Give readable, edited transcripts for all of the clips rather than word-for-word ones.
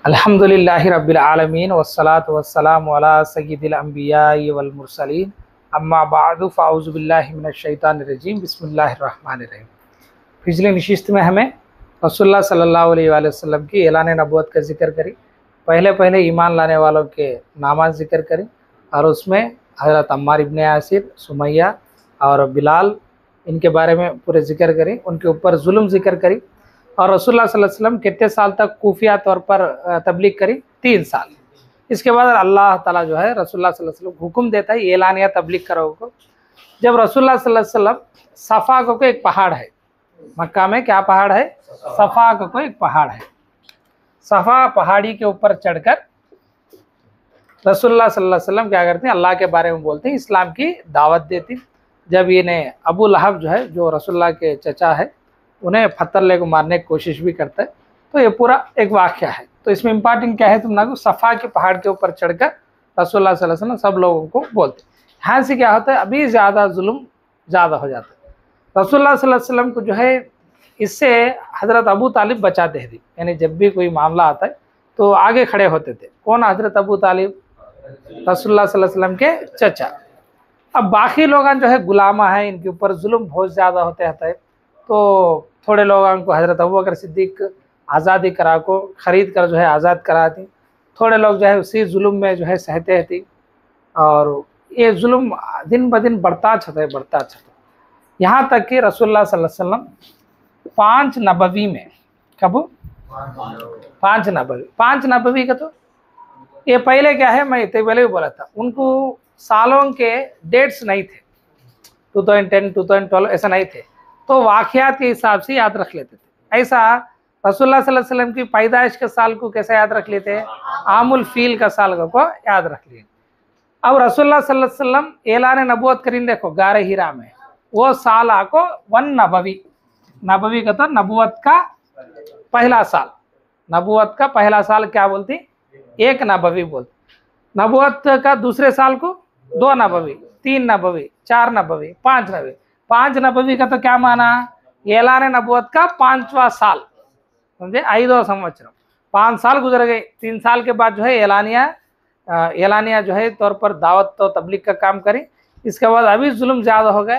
अल्हम्दुलिल्लाहि रब्बिल आलमीन वस्सलातु वस्सलामु अला सय्यिदिल अंबियाइ वल मुरसलीन अम्मा बादु फ़ाऊज़ु बिल्लाहि मिनश शैतानिर रजीम बिस्मिल्लाहिर रहमानिर रहीम। पिछली नशिस्त में हमें रसूलुल्लाह सल्लल्लाहु अलैहि वसल्लम की ऐलान नबूवत का जिक्र करी, पहले ईमान लाने वालों के नाम जिक्र करी और उसमें हज़रत अम्मार इब्न यासिर, सुमैया और बिलाल इनके बारे में पूरे जिक्र करी, उनके ऊपर जुल्म जिक्र करी और रसूलुल्लाह सल्लल्लाहु अलैहि वसल्लम कितने साल तक खुफिया तौर पर तबलीग करी, 3 साल। इसके बाद अल्लाह ताला जो है रसूलुल्लाह सल्लल्लाहु अलैहि वसल्लम हुक्म देता है ऐलान या तबलीग करो को। जब रसूलुल्लाह सल्लल्लाहु अलैहि वसल्लम सफ़ा को एक पहाड़ है, मक्का में क्या पहाड़ है? सफ़ा को एक पहाड़ है। सफ़ा पहाड़ी के ऊपर चढ़कर रसूलुल्लाह सल्लल्लाहु अलैहि वसल्लम क्या करते हैं? अल्लाह के बारे में बोलते हैं, इस्लाम की दावत देती। जब इन्हें अबू लहब जो है, जो रसूलुल्लाह के चचा है, उन्हें पत्थर लेकर मारने की कोशिश भी करता है। तो ये पूरा एक वाक़या है। तो इसमें इम्पॉर्टेंट क्या है, तुम ना सफ़ा के पहाड़ के ऊपर चढ़कर रसूलुल्लाह सल्लल्लाहु अलैहि वसल्लम सब लोगों को बोलते हैं। यहाँ से क्या होता है, अभी ज़्यादा जुल्म ज़्यादा हो जाता है। रसूलुल्लाह सल्लल्लाहु अलैहि वसल्लम को जो है इससे हज़रत अबू तालिब बचाते हैं। यानी जब भी कोई मामला आता है तो आगे खड़े होते थे। कौन? हज़रत अबू तालिब, रसूलुल्लाह सल्लल्लाहु अलैहि वसल्लम के चचा। अब बाकी लोग जो है गुलामा है, इनके ऊपर जुल्म बहुत ज़्यादा होते रहता है। तो थोड़े लोगों को हज़रत अबू बकर सिद्दीक़ आज़ादी करा को ख़रीद कर जो है आज़ाद कराती, थोड़े लोग जो है उसी जुल्म में जो है सहते रहती और ये जुल्म दिन ब दिन बढ़ता चलता है। यहाँ तक कि रसूलुल्लाह सल्लल्लाहु अलैहि वसल्लम 5 नबवी में, कब 5 नबवी का, तो ये पहले क्या है, मैं इतने पहले भी बोला था, उनको सालों के डेट्स नहीं थे, 2010 2012 ऐसा नहीं थे, तो वाक़यात के हिसाब से याद रख लेते थे। ऐसा रसूलुल्लाह सल्लल्लाहु अलैहि वसल्लम की पैदाइश के साल को कैसे याद रख लेते हैं? आमुल फील का साल को याद रख लिए। अब रसूलुल्लाह सल्लल्लाहु अलैहि वसल्लम ऐलान नबूवत करीन, देखो गारे हीरा में, वो साल को 1 नबवी का, तो नबूवत का पहला साल, नबूवत का पहला साल क्या बोलती? 1 नबवी बोलती। नबूवत का दूसरे साल को 2 नबवी, 3 नबवी, 4 नबवी, 5 नबवी। 5 नबवी का तो क्या माना? ऐलान नबूवत का 5वां साल, समझे? 5 संवत्सर, 5 साल गुजर गए। 3 साल के बाद जो है एलानिया जो है तौर पर दावत तो तबलीग का काम करी। इसके बाद अभी जुल्म ज़्यादा हो गए,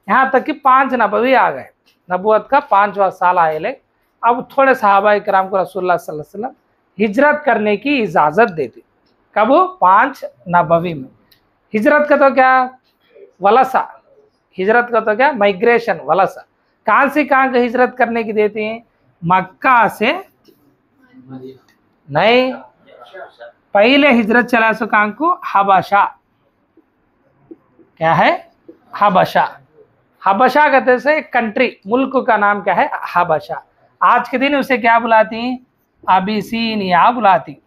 यहाँ तक कि 5 नबवी आ गए, नबूवत का 5वां साल आए ले। अब थोड़े सहाबाए किराम को रसूलुल्लाह सल्लल्लाहु अलैहि वसल्लम हिजरत करने की इजाज़त देती। कब? 5 नबवी में। हिजरत का तो क्या? वलसा। हिजरत का तो क्या? माइग्रेशन, वलसा। कहाँ से कहाँ का हिजरत करने की देती हैं? मक्का से नहीं, पहले हिजरत चला सो कहाँ को? हबशा। क्या है? हबशा। हबशा कहते से कंट्री, मुल्क का नाम क्या है? हबशा। आज के दिन उसे क्या बुलाती? अबिसीनिया बुलाती,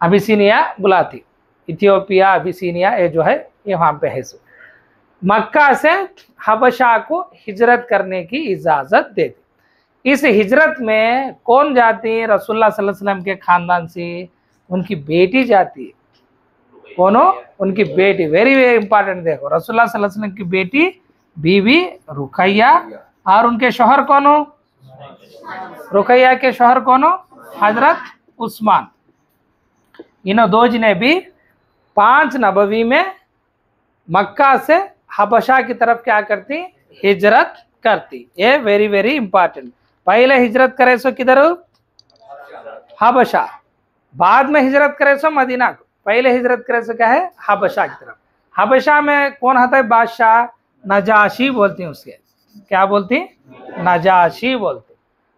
अबिसीनिया बुलाती। इथियोपिया, अबिसीनिया, ये जो है ये वहाँ पे है। मक्का से हबशा को हिजरत करने की इजाज़त देती। इस हिजरत में कौन जाती है? रसूलुल्लाह सल्लल्लाहु अलैहि वसल्लम के ख़ानदान से उनकी बेटी जाती है। कौन हो? उनकी बेटी। Very very important. देखो, रसूलुल्लाह सल्लल्लाहु अलैहि वसल्लम की बेटी बीबी रुकैया, और उनके शौहर कौन हो? रुकैया के शौहर कौन हो? हजरत उस्मान। इन दो जिन्हें भी 5 नबवी में मक्का से हबशा की तरफ क्या करती? हिजरत करती। ये वेरी वेरी इंपॉर्टेंट। पहले हिजरत करे सो किधर? हबशा। बाद में हिजरत करे सो मदीना को। पहले हिजरत करे सो क्या है? हबशा की तरफ। हबशा में कौन होता है? बादशाह नजाशी बोलती हैं उसके। क्या बोलती? नजाशी बोलती।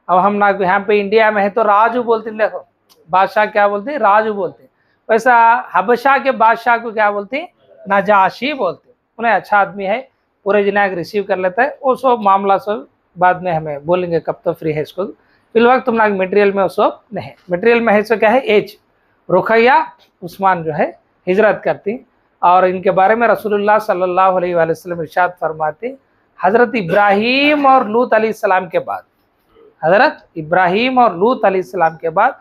अब हम ना यहाँ पे इंडिया में है तो राजू बोलती हैं। देखो, बादशाह क्या बोलते हैं? राजू बोलते हैं। वैसा हबशा के बादशाह को क्या बोलते हैं? नजाशी बोलते हैं। उन्हें अच्छा आदमी है, पूरे जिनाक रिसीव कर लेता है। वो सब मामला सब बाद में हमें बोलेंगे कब तो फ्री है इसको। फिलहाल तुम लोग मटेरियल में वो सब नहीं, मटेरियल में है सो क्या है? एज। रुकैया उस्मान जो है हिजरत करती, और इनके बारे में रसूलुल्लाह सल्लल्लाहु अलैहि वसल्लम इरशाद फरमाते, हज़रत इब्राहीम और लूत अलैहिस्सलाम के बाद, हज़रत इब्राहीम और लूत अलैहिस्सलाम के बाद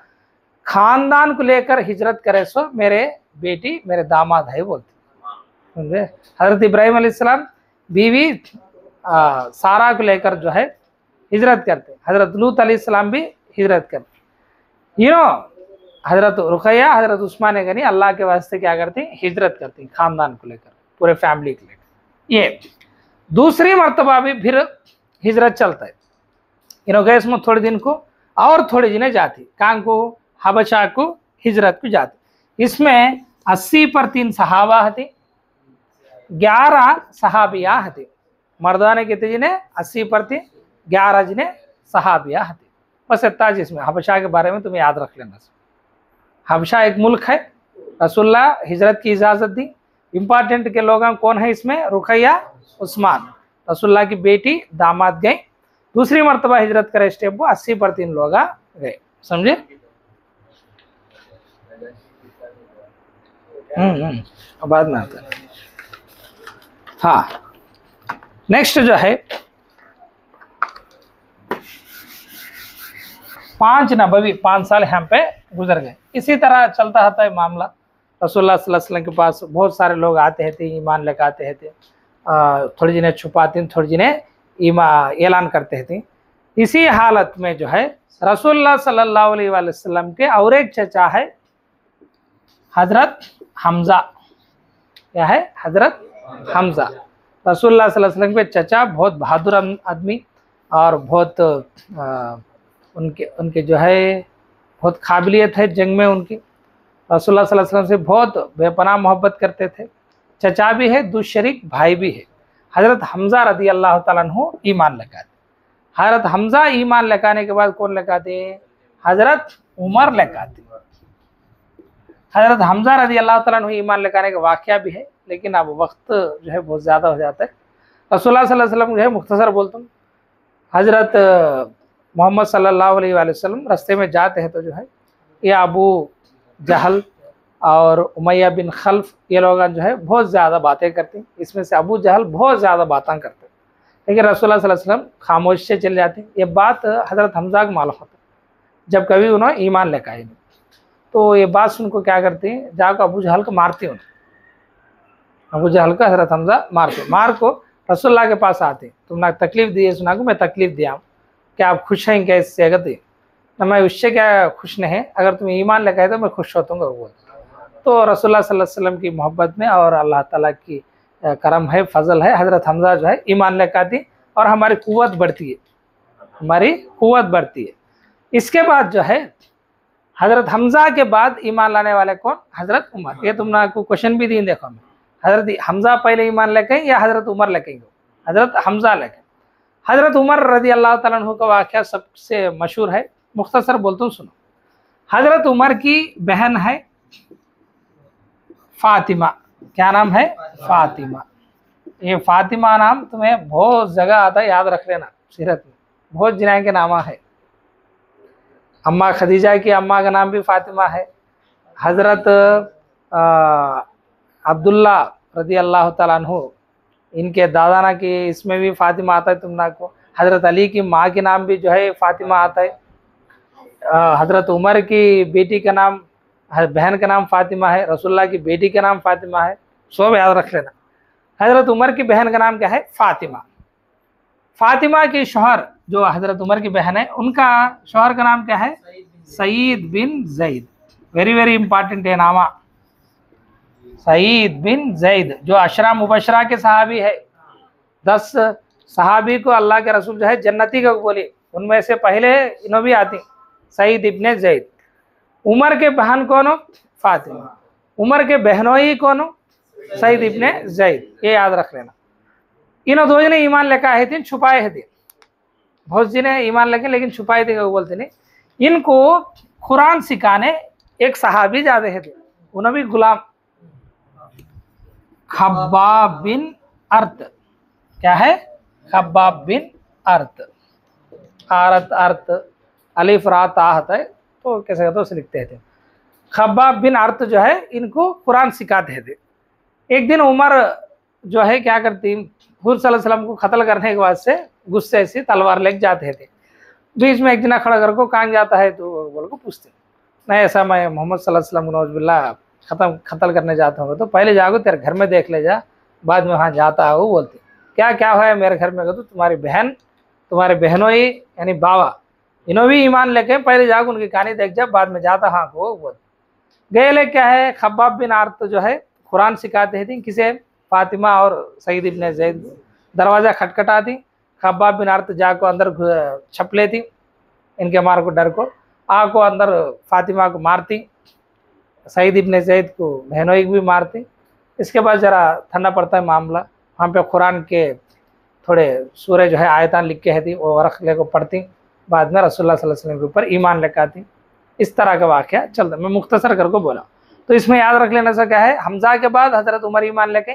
ख़ानदान को लेकर हिजरत करे सो मेरे बेटी, मेरे दामाद है बोलते। समझे? हज़रत इब्राहीम अलैहिस्सलाम बीवी सारा को लेकर जो है हिजरत करते। हज़रत लूत अलैहिस्सलाम भी हिजरत कर, हजरत रुकैया हजरत उस्मान गनी अल्लाह के वास्ते क्या करती, हिजरत करती खानदान को लेकर, पूरे फैमिली को लेकर। ये दूसरी मर्तबा भी फिर हिजरत चलता है, गए इसमें थोड़े दिन को और थोड़े दिने जाती कहाँ को, हबशा को हिजरत को जाती। इसमें 80% सहाबा हती, 11 सहाबिया हती। मर्दाने कितने जिने 80%, 11 जिने सहाबिया हती। बस इतना जिसमें हबशा के बारे में तुम्हें याद रख लेना। हबशा एक मुल्क है, रसूलुल्लाह हिजरत की इजाज़त दी। इम्पॉर्टेंट के लोग कौन है इसमें, रुकैया उस्मान, रसूलुल्लाह की बेटी दामाद गए। दूसरी मर्तबा हिजरत करे स्टेप वो 80% लोग गए, समझे। बाद में आता है। हाँ, नेक्स्ट जो है 5 नबवी 5 साल यहाँ पे गुजर गए। इसी तरह चलता रहता है मामला। रसूलुल्लाह सल्लल्लाहु अलैहि वसल्लम के पास बहुत सारे लोग आते थे, ईमान लेकर आते थे, थोड़ी जिन्हें छुपाते हैं, थोड़ी जिन्हें ऐलान करते थे। इसी हालत में जो है रसूलुल्लाह सल्लल्लाहु अलैहि वसल्लम के और एक चचा है हजरत हमजा। क्या है, हजरत हमजा। रसूलुल्लाह सल्लल्लाहु अलैहि वसल्लम के चचा, बहुत बहादुर आदमी और बहुत उनके जो है बहुत काबिलियत है जंग में उनकी। रसूलुल्लाह सल्लल्लाहु अलैहि वसल्लम से बहुत बेपनाह मोहब्बत करते थे। चचा भी है, दुशरीक भाई भी है। हज़रत हमज़ा रदी अल्लाह ताला अन्हु ईमान लगाते। हज़रत हमज़ा ईमान लगाने के बाद कौन लगाते, हज़रत उमर लगाते। हज़रत हमज़ा रदी अल्लाह ताला अन्हु ईमान लगाने का वाक़या भी है, लेकिन अब वक्त जो है बहुत ज़्यादा हो जाता है। रसूलुल्लाह सल्लल्लाहु अलैहि वसल्लम जो है मुख्तसर बोलता हूँ, हज़रत मोहम्मद सल्लल्लाहु अलैहि वसल्लम रास्ते में जाते हैं तो जो है ये अबू जहल और उमैया बिन खल्फ ये लोग जो है बहुत ज़्यादा बातें करते हैं। इसमें से अबू जहल बहुत ज़्यादा बातें करते हैं, लेकिन रसूलुल्लाह सल्लल्लाहु अलैहि वसल्लम खामोश से चले जाते हैं। ये बात हज़रत हमज़ा को मालूम होता है, जब कभी उन्होंने ईमान लेकर आए तो ये बात सुनको क्या करते हैं, जाकर अबू जहल को मारते हैं। अबू जहल को हज़रत हमज़ा मार को रसूलुल्लाह के पास आते, तुमने तकलीफ़ दी है, सुना को मैं तकलीफ़ दिया, क्या आप खुश हैं क्या इससे? अगर ना मैं उससे क्या खुश नहीं है, अगर तुम ईमान लगाए तो मैं खुश होता हूँ वो। तो रसूलुल्लाह सल्लल्लाहु अलैहि वसल्लम की मोहब्बत में और अल्लाह ताला की करम है, फजल है, हज़रत हमज़ा जो है ईमान लगाती और हमारी कुव्वत बढ़ती है, हमारी कुव्वत बढ़ती है। इसके बाद जो है हज़रत हमज़ा के बाद ईमान लाने वाले कौन, हज़रत उमर। ये तुमने आपको क्वेश्चन भी दी, देखो मैं हज़रत हमज़ा पहले ईमान लेके या हज़रत उमर लेके? हज़रत हमज़ा लेके। हज़रत उमर रज़ी अल्लाह ताला अन्हु का वाक़या सबसे मशहूर है, मुख्तसर बोलता हूँ सुनो। हज़रत उमर की बहन है फ़ातिमा। क्या नाम है, फ़ातिमा। ये फ़ातिमा नाम तुम्हें बहुत जगह आता है, याद रख लेना। सीरत में बहुत जिना के नामा है। अम्मा खदीजा की अम्मा का नाम भी फ़ातिमा है। हज़रत अब्दुल्ला रज़ी अल्लाह ताला अन्हु, इनके दादाना की इसमें भी फ़ातिमा आता है तुमना को। हज़रत अली की माँ के नाम भी जो है फ़ातिमा आता है। हज़रत उमर की बेटी का नाम, बहन का नाम फ़ातिमा है। रसूलुल्लाह की बेटी का नाम फ़ातिमा है। सब याद रख लेना। हज़रत उमर की बहन का नाम क्या है, फ़ातिमा। फ़ातिमा की शौहर जो हज़रत उमर की बहन है, उनका शौहर का नाम क्या है, सईद बिन ज़ैद। वेरी वेरी इंपॉर्टेंट है नामा, सईद बिन ज़ैद, जो अशरा मुबशरा के सहाबी है। 10 सहाबी को अल्लाह के रसूल जो है जन्नती को बोले, उनमें से पहले इन्हों भी आती, सईद इब्ने ज़ैद। उमर के बहन कौन हो, फ़ातिमा। उमर के बहनों ही कौन हो, सईद इब्ने ज़ैद। ये याद रख लेना। इन्हों दो जने ईमान लेकर आए थे, छुपाए थे। बहुत जने ईमान लेके लेकिन छुपाए थे, बोलते नहीं। इनको कुरान सिखाने एक सहाबी जाते थे, उन्हें भी गुलाम, खब्बाब बिन अर्त। क्या है, खब्बाब बिन अर्त। आरत अर्त अलिफ रा ता है, तो कैसे कहते उसे लिखते थे। खब्बाब बिन अर्त जो है इनको कुरान सिखाते थे। एक दिन उमर जो है क्या करती, हुजूर सल्लल्लाहु अलैहि वसल्लम को कत्ल करने के बाद से गुस्से से तलवार लेके जाते थे। बीच में एक जना खड़ा कर को कहाँ जाता है, तो बोल को पूछते, नहीं ऐसा मैं मोहम्मद सल्लल्लाहु अलैहि वसल्लम नौजुबिल्लाह कत्ल करने जाता हूँ। तो पहले जाओ तेरे घर में देख ले जा, बाद में वहाँ जाता है। वो बोलते क्या क्या है मेरे घर में? तो तुम्हारी बहन, तुम्हारे बहनों ही यानी बाबा इन्हों भी ईमान लेके पहले जाकर उनकी कहानी देख जा, बाद में जाता हाँ को वो गए ले। क्या है, खब्बाब बिन आरत जो है कुरान सिखाते थे किसे, फातिमा और सईद इब्न ज़ैद। दरवाज़ा खटखटा दी, खब्बाब बिन आरत जाको अंदर छप लेती, इनके मार को डर को आको अंदर फातिमा को मारती, सईद इब्न ज़ैद को बहनोई को भी मारती। इसके बाद ज़रा ठंडा पड़ता है मामला, वहाँ पे कुरान के थोड़े सूरह जो है आयतान लिख के है थी, वो वरख ले को पढ़ती, बाद में रसूलुल्लाह सल्लल्लाहु अलैहि वसल्लम के ऊपर ईमान लेकाती। इस तरह का वाक़या चलता, मैं मुख्तसर करके बोला। तो इसमें याद रख लेने से क्या है, हमजा के बाद हज़रत उमर ईमान लेके,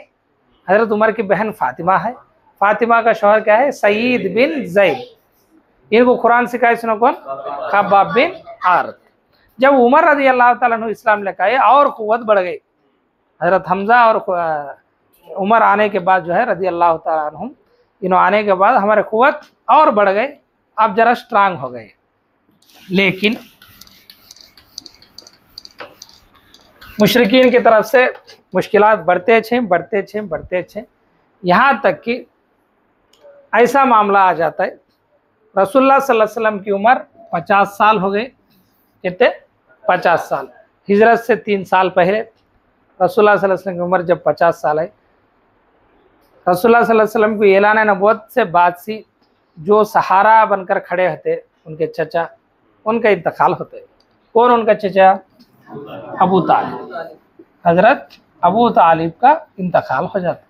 हज़रत उमर की बहन फातिमा है, फातिमा का शौहर क्या है, सईद बिन ज़ैद। इनको कुरान सिखाए सुनो कौन, खब्बाब बिन आरत। जब उमर रज़ी अल्लाह ताला अन्हु इस्लाम लेकर आए और क़ुव्वत बढ़ गई, हज़रत हमजा और उमर आने के बाद जो है रज़ी अल्लाह ताला अन्हुम, इन्हों आने के बाद हमारे क़ुव्वत और बढ़ गए, अब ज़रा स्ट्रांग हो गए। लेकिन मुशरिकीन की तरफ से मुश्किलात बढ़ते छे, यहाँ तक कि ऐसा मामला आ जाता है, रसूलुल्लाह सल्लल्लाहु अलैहि वसल्लम की उम्र 50 साल हो गई। कितने, 50 साल। हिजरत से 3 साल पहले रसूलुल्लाह सल्लल्लाहु अलैहि वसल्लम की उम्र जब 50 साल है, रसूलुल्लाह सल्लल्लाहु अलैहि वसल्लम को ऐलान नबूवत से बाद सी जो सहारा बनकर खड़े होते उनके चचा, उनका इंतकाल होता है। कौन उनका चचा, अबू तालिब, हजरत अबू तालिब का इंतकाल हो जाता।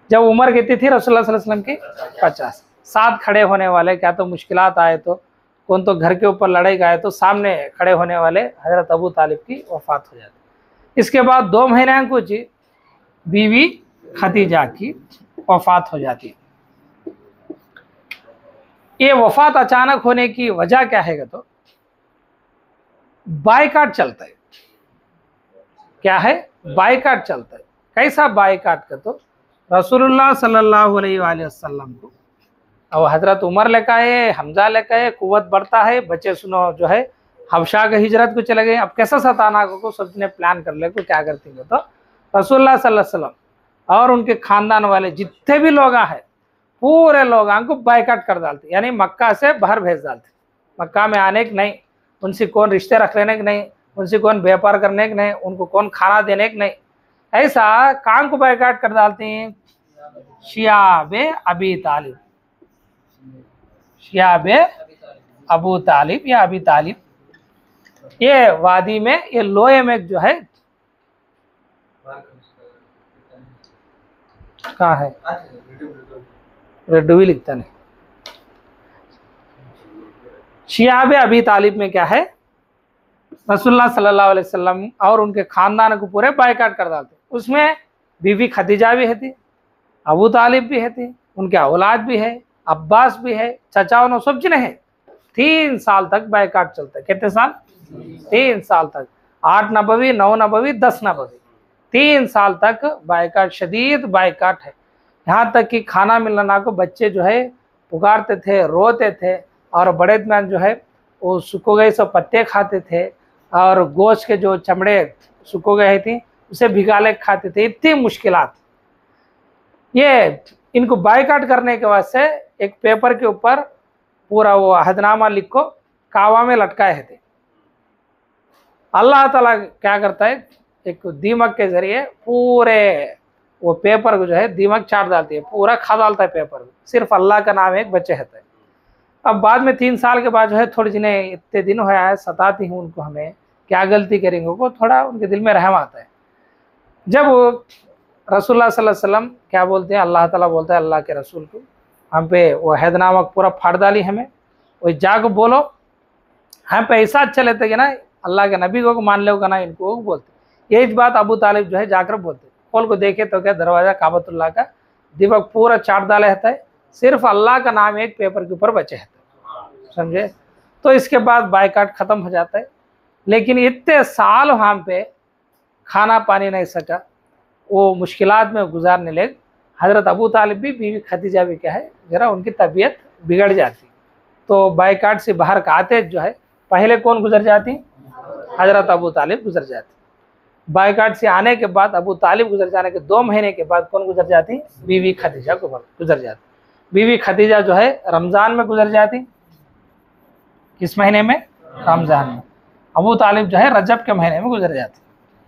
जब उम्र कितनी थी रसूलुल्लाह सल्लल्लाहु अलैहि वसल्लम की, 50। साथ खड़े होने वाले, क्या तो मुश्किलात आए तो कौन तो घर के ऊपर लड़ाई आए तो सामने खड़े होने वाले हजरत अबू तालिब की वफात हो जाती। इसके बाद 2 महीने कुछ बीवी खदीजा की वफात हो जाती। ये वफात अचानक होने की वजह क्या है, तो बायकाट चलता है। क्या है, बायकाट चलता है। कैसा बायकाट का, तो रसूलुल्लाह सल्लल्लाहु अलैहि वसल्लम को और हजरत उमर लेकर आए, हमजा लेकर आए, कुव्वत बढ़ता है, बच्चे सुनो जो है हबशा के हिजरत को चले गए। अब कैसा सताना को सबने प्लान कर ले को क्या करती है, तो रसूलुल्लाह सल्लल्लाहु अलैहि वसल्लम और उनके खानदान वाले जितने भी लोग हैं पूरे लोगों को बायकाट कर डालते, यानी मक्का से बाहर भेज डालते। मक्का में आने के नहीं, उनसे कौन रिश्ते रख लेने के नहीं, उनसे कौन व्यापार करने के नहीं, उनको कौन खाना देने के नहीं, ऐसा काम को बायकाट कर डालते हैं। शियाबे अबी तालिब, शियाबे अबू तालिब या अबी तालिब, ये वादी में, ये लोहे में जो है, कहाँ है, रेडवी लिखता नहीं, शियाबे अबी तालिब में क्या है, रसूलुल्लाह सल्लल्लाहु अलैहि वसल्लम और उनके खानदान को पूरे बायकाट कर डालते। उसमें बीवी खदीजा भी है थी, अबू तालिब भी है थी, उनके औलाद भी है, अब्बास भी है, चचाओं सब जिन्हें है। 3 साल तक बायकाट चलता है। कितने साल, 3 साल तक, 8 नबवी, 9 नबवी, 10 नबवी, 3 साल तक बायकाट, शदीद बायकाट है। यहाँ तक कि खाना मिलना को बच्चे जो है पुकारते थे, रोते थे, और बड़े मैन जो है वो सूखो गए सब पत्ते खाते थे, और गोश्त के जो चमड़े सूखो गए थी उसे भिगाले खाते थे। इतनी मुश्किलात, ये इनको बायकाट करने के बाद से एक पेपर के ऊपर पूरा वो अहदनामा लिख को कावा में लटकाए थे। अल्लाह ताला क्या करता है, एक दीमक के जरिए पूरे वो पेपर को जो है दीमक चाट डालती है, पूरा खा डालता है पेपर को। सिर्फ अल्लाह का नाम एक बच्चे रहता है। अब बाद में 3 साल के बाद जो है थोड़ी जिन्हें इतने दिन हो है सताती हूँ उनको, हमें क्या गलती करेंगे वो थोड़ा उनके दिल में रहम आता है। जब रसूलुल्लाह सल्लल्लाहु अलैहि वसल्लम क्या बोलते हैं, अल्लाह ताला बोलता है अल्लाह के रसूल को, हम पे वो अहदनामा पूरा फाड़ डाली, हमें वही जाकर बोलो, हम पे ऐसा अच्छा लेते कि ना अल्लाह के नबी को मान लो ना, इनको बोलते। यही बात अबू तालिब जो है जाकर बोलते। खोल को देखे तो क्या दरवाज़ा काबतुल्लाह का दीपक पूरा चाट डाला रहता है, सिर्फ अल्लाह का नाम एक पेपर के ऊपर बचे है, समझे। तो इसके बाद बायकाट ख़त्म हो जाता है। लेकिन इतने साल वहाँ पे खाना पानी नहीं सका, वो मुश्किलात में गुजारने लगे। हज़रत अबू तालिब भी, बीवी खदीजा भी क्या है ज़रा उनकी तबीयत बिगड़ जाती, तो बायकाट से बाहर का आते जो है पहले कौन गुजर जाती, हज़रत अबू तालिब गुजर जाती। बायकाट से आने के बाद अबू तालिब गुजर जाने के 2 महीने के बाद कौन गुजर जाती, बीवी खदीजा को गुजर जाती। बीवी खदीजा जो है रमज़ान में गुजर जाती। किस महीने में? रमज़ान में। अबू तालिब जो है रजब के महीने में गुजर जाते।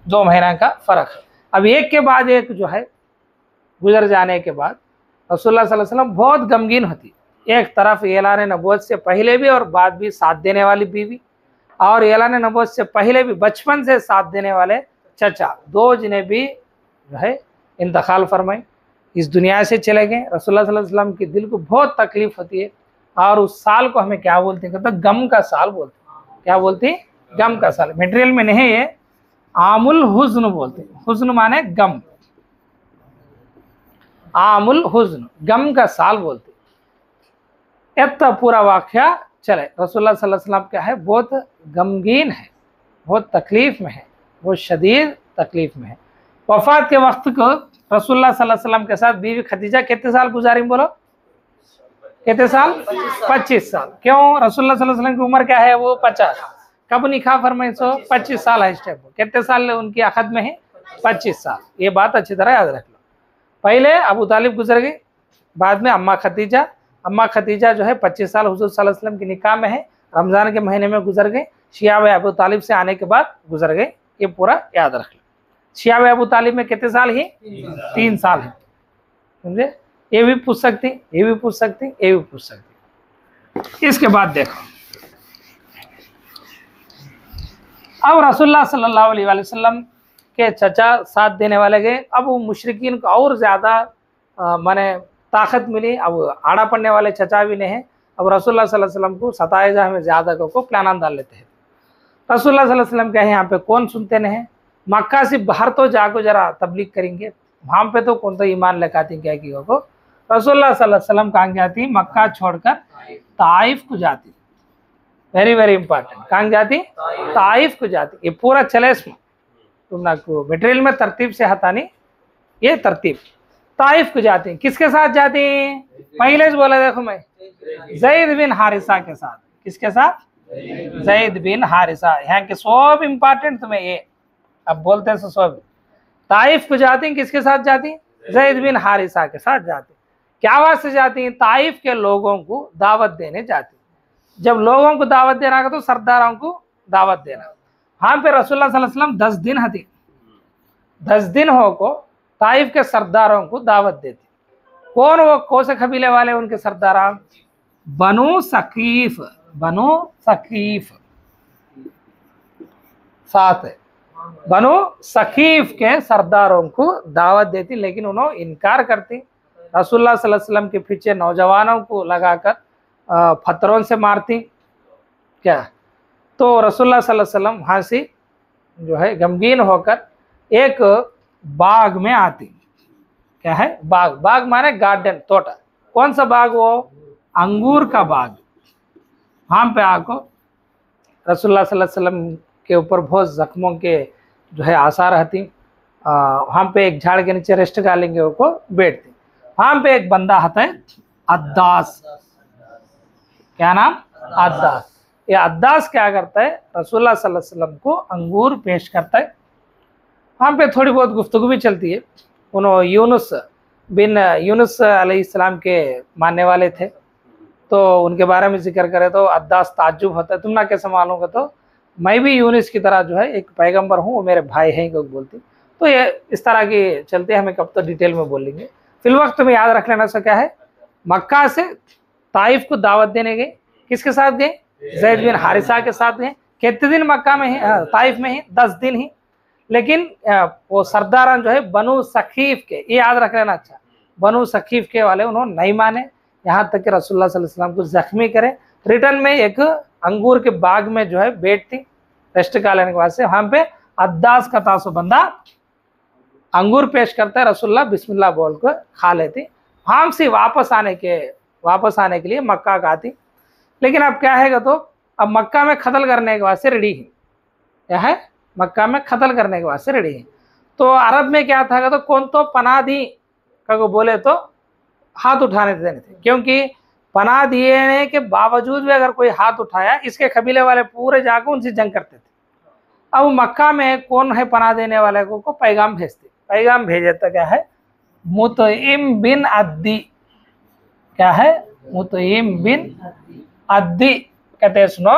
2 महीना का फ़र्क है। अब एक के बाद एक जो है गुजर जाने के बाद रसूलुल्लाह सल्लल्लाहु अलैहि वसल्लम बहुत गमगीन होती। एक तरफ ऐलान नबूवत से पहले भी और बाद भी साथ देने वाली बीवी, और ऐलान नबूवत से पहले भी बचपन से साथ देने वाले चचा, 2 जिन्हें भी जो है इंतकाल फरमाई, इस दुनिया से चले गए। रसूलुल्लाह सल्लल्लाहु अलैहि वसल्लम के दिल को बहुत तकलीफ होती है, और उस साल को हमें क्या बोलते हैं? कहते गम का साल बोलते हैं। क्या बोलते हैं? गम का साल। मटेरियल में नहीं, ये आमुल हुज़्न बोलते हैं। हुज़्न माने गम, आमुल हुज़्न, गम का साल बोलते हैं। इतना पूरा वाक़या चले। रसूलुल्लाह सल्लल्लाहु अलैहि वसल्लम क्या है? बहुत गमगीन है, बहुत तकलीफ़ में है, बहुत शदीद तकलीफ़ में है। वफ़ात के वक्त को रसूलुल्लाह सल्लल्लाहु अलैहि वसल्लम के साथ बीवी खदीजा कितने साल गुजारी? बोलो कितने साल? 25 साल। क्यों? रसूलुल्लाह सल्लल्लाहु अलैहि वसल्लम की उम्र क्या है? वो 50। कब निकाह फरमाई? 25 साल है इस टाइम पर। कितने साल उनकी अखद में है? 25 साल। ये बात अच्छी तरह याद रख लो। पहले अबू तालिब गुजर गई, बाद में अम्मा खदीजा। अम्मा खदीजा जो है 25 साल हुजूर सल्लल्लाहु अलैहि वसल्लम की निकाह में है, रमज़ान के महीने में गुजर गई। शिया व अबू तालिब से आने के बाद गुजर गई। ये पूरा याद रख लो। शिया व अबू तालिब में कितने साल ही? 3 साल है। समझे? ये भी पूछ सकती, ये भी पूछ सकती, ये भी पूछ सकती। इसके बाद देखो, अब रसूलुल्लाह सल्लल्लाहु अलैहि वसल्लम के चचा साथ देने वाले गए। अब वो मुशरिकीन को और ज़्यादा माने ताकत मिली। अब आड़ा पड़ने वाले चचा भी नहीं है। अब रसूलुल्लाह सल्लल्लाहु अलैहि वसल्लम को सताए जा हमें ज़्यादा को प्लान डाल लेते हैं। रसूलुल्लाह सल्लल्लाहु अलैहि वसल्लम क्या है, यहाँ पे कौन सुनते नहीं? मक्का से बाहर तो जाको जरा तबलीग करेंगे, वहाँ पे तो कौन तो ईमान लगाती क्या की को। रसूलुल्लाह सल्लल्लाहु अलैहि वसल्लम कहाँ जाती? मक्का छोड़कर ताइफ को जाती। Very very important. कहाँ जाती? ताइफ को जाती। ये पूरा चले इसमें, तुम ना को मटेरियल में तरतीब से हटानी, ये तरतीब। ताइफ को जाती हैं। किसके साथ जाती हैं? पहले से बोला देखो मैं, ज़ैद बिन हारिसा के साथ। किसके साथ? ज़ैद बिन हारिसा। यहाँ के सब इंपॉर्टेंट तुम्हें ये अब बोलते हैं सब। ताइफ को जाती हैं, किसके साथ जाती हैं? ज़ैद बिन हारिसा के साथ जाती। क्या वास्ते जाती हैं? ताइफ के लोगों को दावत देने जाती। जब लोगों को दावत देना का तो सरदारों को दावत देना। हाँ पे रसूलुल्लाह सल्लल्लाहु अलैहि वसल्लम 10 दिन हती, 10 दिन हो को ताइफ के सरदारों को दावत देती। कौन वो? कौन से कबीले वाले उनके सरदार? बनु सकीफ। बनु सकीफ साथ है। बनु सकीफ के सरदारों को दावत देती, लेकिन उन्होंने इनकार करती। रसूलुल्लाह सल्लल्लाहु अलैहि वसल्लम के पीछे नौजवानों को लगाकर पत्थरों से मारती। क्या? तो रसूलुल्लाह सल्लल्लाहु अलैहि वसल्लम वहाँ से जो है गमगीन होकर एक बाग में आती। क्या है? बाग। बाग माने गार्डन, तोटा। कौन सा बाग? वो अंगूर का बाग। वहाँ पे आको रसूलुल्लाह सल्लल्लाहु अलैहि वसल्लम के ऊपर बहुत जख्मों के जो है आसार रहती। वहाँ पे एक झाड़ के नीचे रेस्ट कर लेंगे, वो बैठती। वहाँ पे एक बंदा आता है अद्दास। क्या नाम? अद्दास। ये अद्दास क्या करता है? रसूलुल्लाह सल्लल्लाहु अलैहि वसल्लम को अंगूर पेश करता है। वहाँ पे थोड़ी बहुत गुफ्तगू भी चलती है। उन्होंने यूनुस अलैहिस्सलाम के मानने वाले थे, तो उनके बारे में जिक्र करें तो अद्दास ताज्जुब होता है, तुम ना कैसे मालूंगा? तो मैं भी यूनुस की तरह जो है एक पैगंबर हूँ, वो मेरे भाई हैं को बोलती। तो ये इस तरह की चलते हैं, हमें कब तो डिटेल में बोल लेंगे। फिल वक्त तुम्हें याद रख लेना। सा क्या है? मक्का से ताइफ को दावत देने गए। किसके साथ गए? ज़ैद बिन हारिसा के साथ गए। कितने दिन मक्का में ही, ताइफ में ही? 10 दिन ही। लेकिन वो सरदारान जो है बनु सकीफ के, ये याद रख लेना। अच्छा, बनु सकीफ के वाले उन्होंने नहीं माने, यहाँ तक कि रसूलुल्लाह सल्लल्लाहु अलैहि वसल्लम को जख्मी करे। रिटर्न में एक अंगूर के बाग में जो है बैठती, रेस्ट का लेने के बाद से। वहाँ पे अद्दास का तासो बंदा अंगूर पेश करता है, रसूलुल्लाह बिस्मिल्लाह बोल कर खा लेती। वहाँ से वापस आने के लिए मक्का का आती। लेकिन अब क्या है तो अब मक्का में कत्ल करने के बाद से रेडी है। क्या है? मक्का में कत्ल करने के बाद से रेडी है। तो अरब में क्या था तो कौन तो पनाह दी का को बोले तो हाथ उठाने देने थे, क्योंकि पनाह दिए के बावजूद भी अगर कोई हाथ उठाया, इसके कबीले वाले पूरे जाकर उनसे जंग करते थे। अब मक्का में कौन है पनाह देने वाले को पैगाम भेजते। पैगाम भेजे तो क्या है? मुतइम बिन अद्दी। क्या है, मुतइम बिन अद्दी कहते हैं सुनो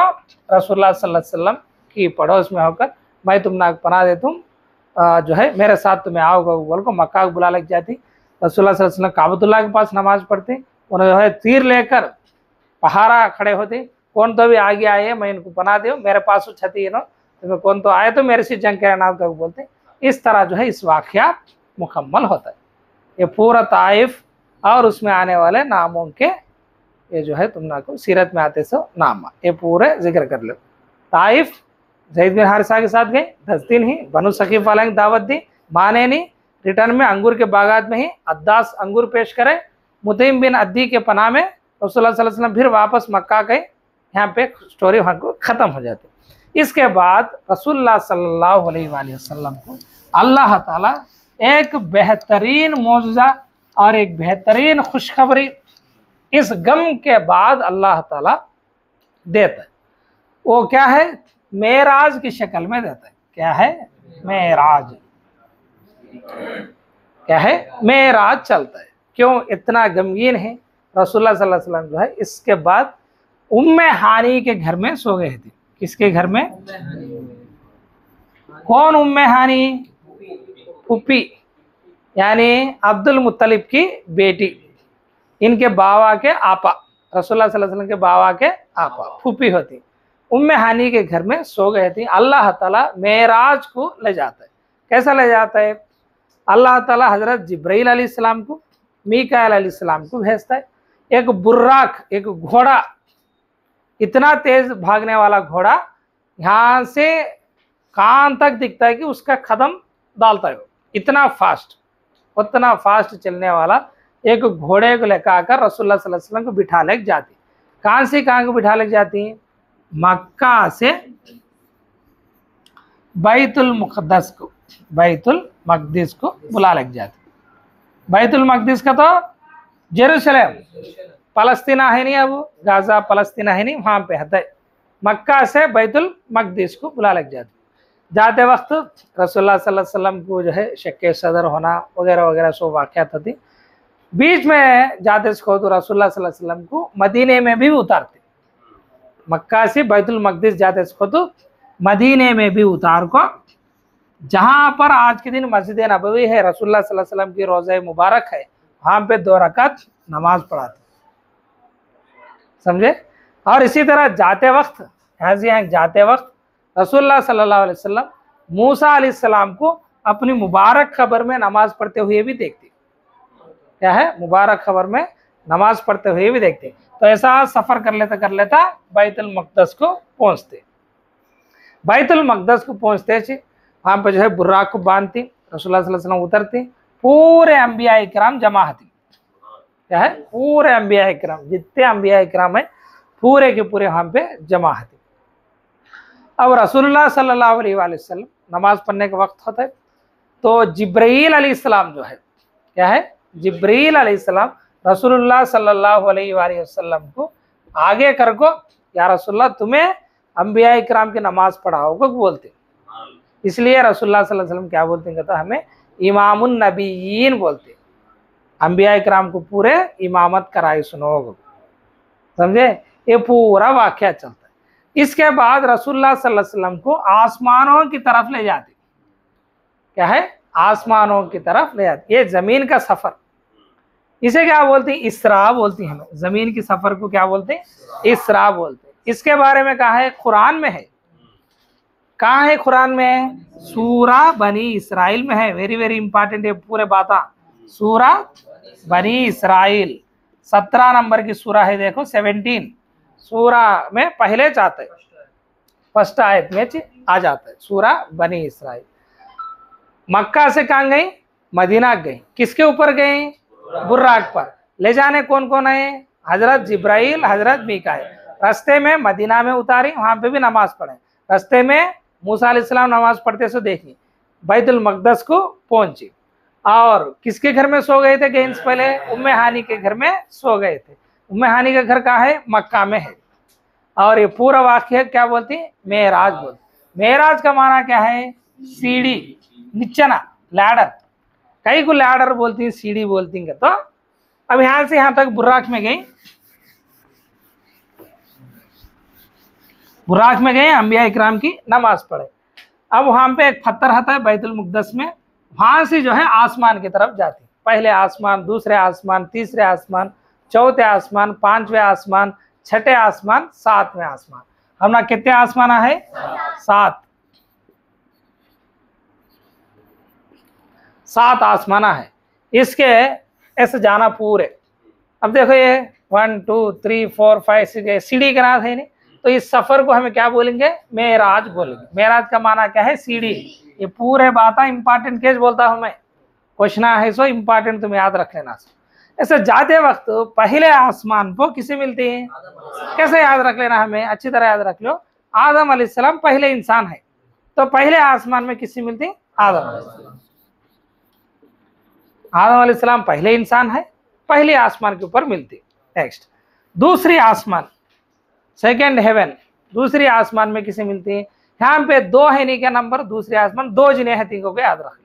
रसूलुल्लाह सल्लल्लाहु अलैहि वसल्लम की पड़ोस में होकर मैं तुम पनाह दे तुम जो है मेरे साथ तुम्हें आओगे बोल को मक्का को बुला लग जाती। रसूलुल्लाह सल्लल्लाहु अलैहि वसल्लम काबतुल्लाह के पास नमाज पढ़ते, उन्हें जो है तीर लेकर पहाड़ा खड़े होते, कौन तो भी आगे आए मैं इनको पनाह दे, मेरे पास छती है ना तुम्हें कौन तो आए तो मेरे से जंग के नाम का बोलते। इस तरह जो है इस वाक़या मुकम्मल होता है। ये पूरा ताइफ और उसमें आने वाले नामों के ये जो है तुम को सीरत में आते सो नाम ये पूरे जिक्र कर लो। ताइफ ज़ैद बिन हारिसा के साथ गए, 10 दिन ही बनु सकीफ वाला की दावत दी, माने नहीं, रिटर्न में अंगूर के बागात में ही अद्दास अंगूर पेश करे, मुतइम बिन अद्दी के पनाह में रसूलुल्लाह सल्लल्लाहु अलैहि वसल्लम फिर वापस मक्का गए। यहाँ पे स्टोरी वहाँ को ख़त्म हो जाती। इसके बाद रसूलुल्लाह सल्लल्लाहु अलैहि वसल्लम को अल्लाह ताला एक बेहतरीन मौजज़ा और एक बेहतरीन खुशखबरी इस गम के बाद अल्लाह ताला देता है। वो क्या है, मेराज की शक्ल में देता है। क्या है, मेराज। क्या है, मेराज चलता है। क्यों इतना गमगीन है, रसूलुल्लाह सल्लल्लाहु अलैहि वसल्लम जो है इसके बाद उम्मे हानी के घर में सो गए थे। किसके घर में, कौन उम्मे हानी, फूफी यानी अब्दुल मुत्तलिब की बेटी, इनके बावा के आपा, रसूलुल्लाह सल्लल्लाहु अलैहि वसल्लम के बावा के आपा फूफी होती, उम्मे हानी के घर में सो गए थे। अल्लाह ताला मेराज को ले जाता है। कैसा ले जाता है, अल्लाह ताला हजरत जिब्राइल अलैहिस्सलाम को, मीकाईल अलैहिस्सलाम को भेजता है। एक बुर्राक, एक घोड़ा, इतना तेज भागने वाला घोड़ा, यहाँ से कान तक दिखता है कि उसका कदम डालता है, इतना फास्ट, उतना फास्ट चलने वाला एक घोड़े को लेकर आकर रसूलुल्लाह सल्लल्लाहु अलैहि वसल्लम को बिठा ले जाती। कहाँ से कहाँ को बिठा ले जाती, मक्का से बैतुल मुक़द्दस को, बैतुल मक़दिस को बुला लग जाती। बैतुल मक़दिस का तो जेरूसलम, फलस्तीना है नहीं, अब गाज़ा फलस्तीना है नहीं, वहाँ पे है। मक्का से बैतुल मक़दिस को बुला लग जाती। जाते वक्त रसूलुल्लाह सल्लल्लाहु अलैहि वसल्लम को जो है शक्के सदर होना वगैरह वगैरह सो वाक़यात होती। बीच में जाते को तो रसूलुल्लाह सल्लल्लाहु अलैहि वसल्लम को मदीने में भी उतारते, मक्का से बैतुल मक़दिस जाते को तो मदीने में भी उतार को, जहाँ पर आज के दिन मस्जिद नबवी है, रसूलुल्लाह सल्लल्लाहु अलैहि वसल्लम की रोज़ा मुबारक है, वहाँ पे 2 रकात नमाज पढ़ाते, समझे। और इसी तरह जाते वक्त, यहाँ जाते वक्त रसूलुल्लाह सल्लल्लाहु अलैहि वसल्लम मूसा अलैहिस्सलाम को अपनी मुबारक खबर में नमाज पढ़ते हुए भी देखते। क्या है, मुबारक खबर में नमाज पढ़ते हुए भी देखते। तो ऐसा सफ़र कर लेता बैतुल मक़दस को पहुँचते। बैतुल मक़दस को पहुँचते वहाँ पर जो है बुर्राक को बांधती, रसूलुल्लाह सल्लल्लाहु अलैहि वसल्लम उतरती, पूरे अंबिया इकराम जमा होती। क्या है, पूरे अंबिया इकराम, जितने अंबिया इकराम है पूरे के पूरे वहाँ पे जमा होती। अब रसूलुल्लाह सल्लल्लाहु अलैहि वसल्लम नमाज पढ़ने का वक्त होता है, तो जिब्राईल अलैहिस्सलाम जो है, क्या है, जिब्राईल अलैहिस्सलाम रसूलुल्लाह सल्लल्लाहु अलैहि वसल्लम को आगे कर को, या रसूलुल्लाह तुम्हें अंबिया इकराम की नमाज पढ़ाओगे बोलते। इसलिए रसूलुल्लाह सल्लल्लाहु अलैहि वसल्लम क्या बोलते हैं, कहता हमें इमामुन नबीयीन बोलते, अंबिया इकराम को पूरे इमामत कराई सुनोगे, समझे। ये पूरा वाक़या चलता है। इसके बाद रसूलुल्लाह सल्लल्लाहु अलैहि वसल्लम को आसमानों की तरफ ले जाते। क्या है, आसमानों की तरफ ले जाते। ये ज़मीन का सफ़र, इसे क्या बोलते हैं, इसरा बोलती हैं। ज़मीन की सफ़र को क्या बोलते हैं, इसरा बोलते हैं। इसके बारे में कहा है, कुरान में है। कहाँ है कुरान में, सूरा बनी इसराइल में है। वेरी वेरी इंपॉर्टेंट है पूरे बात। सूरा बनी इसराइल 17 नंबर की सूरा है, देखो 17 सूरा में पहले जाता है, फर्स्ट आयत में आ जाता है सूरा बनी इसराइल। मक्का से कहाँ गई, मदीना गई। किसके ऊपर गई, बुर्राक पर। ले जाने कौन कौन है, हजरत जिब्राइल, हजरत मीकाईल। रास्ते में मदीना में उतारी, वहाँ पे भी नमाज पढ़े। रास्ते में मूसा अलैहिस्सलाम नमाज पढ़ते सो देखी, बैतुल मक़दस को पहुंची। और किसके घर में सो गए थे, गए से पहले उम्मे हानी के घर में सो गए थे। उम्मे हानी का घर कहाँ है, मक्का में है। और ये पूरा वाक़या क्या बोलती है, मेराज बोलती। मेराज का माना क्या है, सीढ़ी, निचना, लैडर। कई को लैडर बोलती हैं, सीढ़ी बोलती हैं। तो अब यहाँ से यहाँ तक बुर्राक में गई, बुर्राक में गए, अंबिया इकराम की नमाज पढ़े। अब वहां पे एक पत्थर आता है बैतुल मुक़द्दस में, वहां से जो है आसमान की तरफ जाती, पहले आसमान, दूसरे आसमान, तीसरे आसमान, चौथे आसमान, पांचवें आसमान, छठे आसमान, सातवें आसमान। हमारा कितने आसमान है? 7। 7 आसमान है। इसके ऐसे जाना पूरे। अब देखो ये 1 2 3 4 5 6 सीढ़ी के नाम है नहीं, तो इस सफर को हमें क्या बोलेंगे? मेराज बोलेंगे। मेराज का माना क्या है? सीढ़ी। ये पूरे बात इंपॉर्टेंट केस बोलता हूं मैं, क्वेश्चन है सो इंपॉर्टेंट, तुम याद रख लेना। ऐसे जाते वक्त पहले आसमान को किसे मिलते हैं? कैसे याद रख लेना, हमें अच्छी तरह याद रख लो। आदम अलैहिस्सलाम पहले इंसान है, तो पहले आसमान में किससे मिलते हैं? आदम अलैहिस्सलाम। आदम अलैहिस्सलाम पहले इंसान है, पहले आसमान के ऊपर मिलती। नेक्स्ट दूसरी आसमान, सेकेंड हेवन, दूसरी आसमान में किसे मिलती है? यहाँ पे 2 है नहीं क्या नंबर? दूसरे आसमान 2 जिने हती को याद रख लो।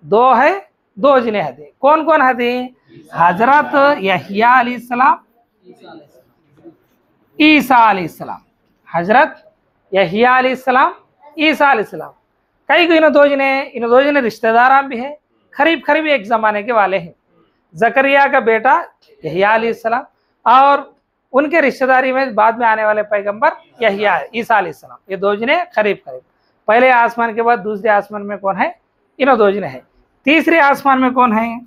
2 है, 2 जिने हती। कौन कौन हती? हजरत यहया अलैहिस्सलाम, ईसा अलैहिस्सलाम। हजरत यहया अलैहिस्सलाम, ईसा अलैहिस्सलाम। कई को इन 2 जिने रिश्तेदार भी है, करीब करीब एक जमाने के वाले हैं। जकरिया का बेटा यहया अलैहिस्सलाम और उनके रिश्तेदारी में बाद में आने वाले पैगंबर यहया ईसा अलैहिस्सलाम। ये 2 जिने करीब करीब। पहले आसमान के बाद दूसरे आसमान में कौन है? इन 2 जिने है। तीसरे आसमान में कौन है?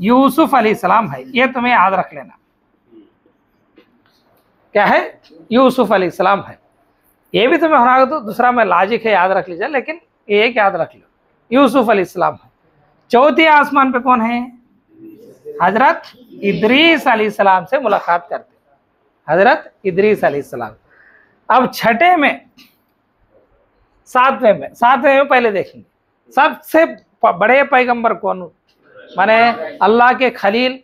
यूसुफ अलैहिस्सलाम है। ये तुम्हें याद रख लेना। क्या है? यूसुफ अलैहिस्सलाम है। ये भी तुम्हें होना तो दूसरा में लॉजिक है, याद रख लीजिए, लेकिन एक याद रख लो, यूसुफ अलैहिस्सलाम है। चौथे आसमान पे कौन है? हजरत इदरीस अलैहिस्सलाम से मुलाकात करते, हजरत इदरीस अलैहिस्सलाम। अब छठे में, सातवें में पहले देखेंगे सबसे बड़े पैगंबर कौन? माने अल्लाह के खलील।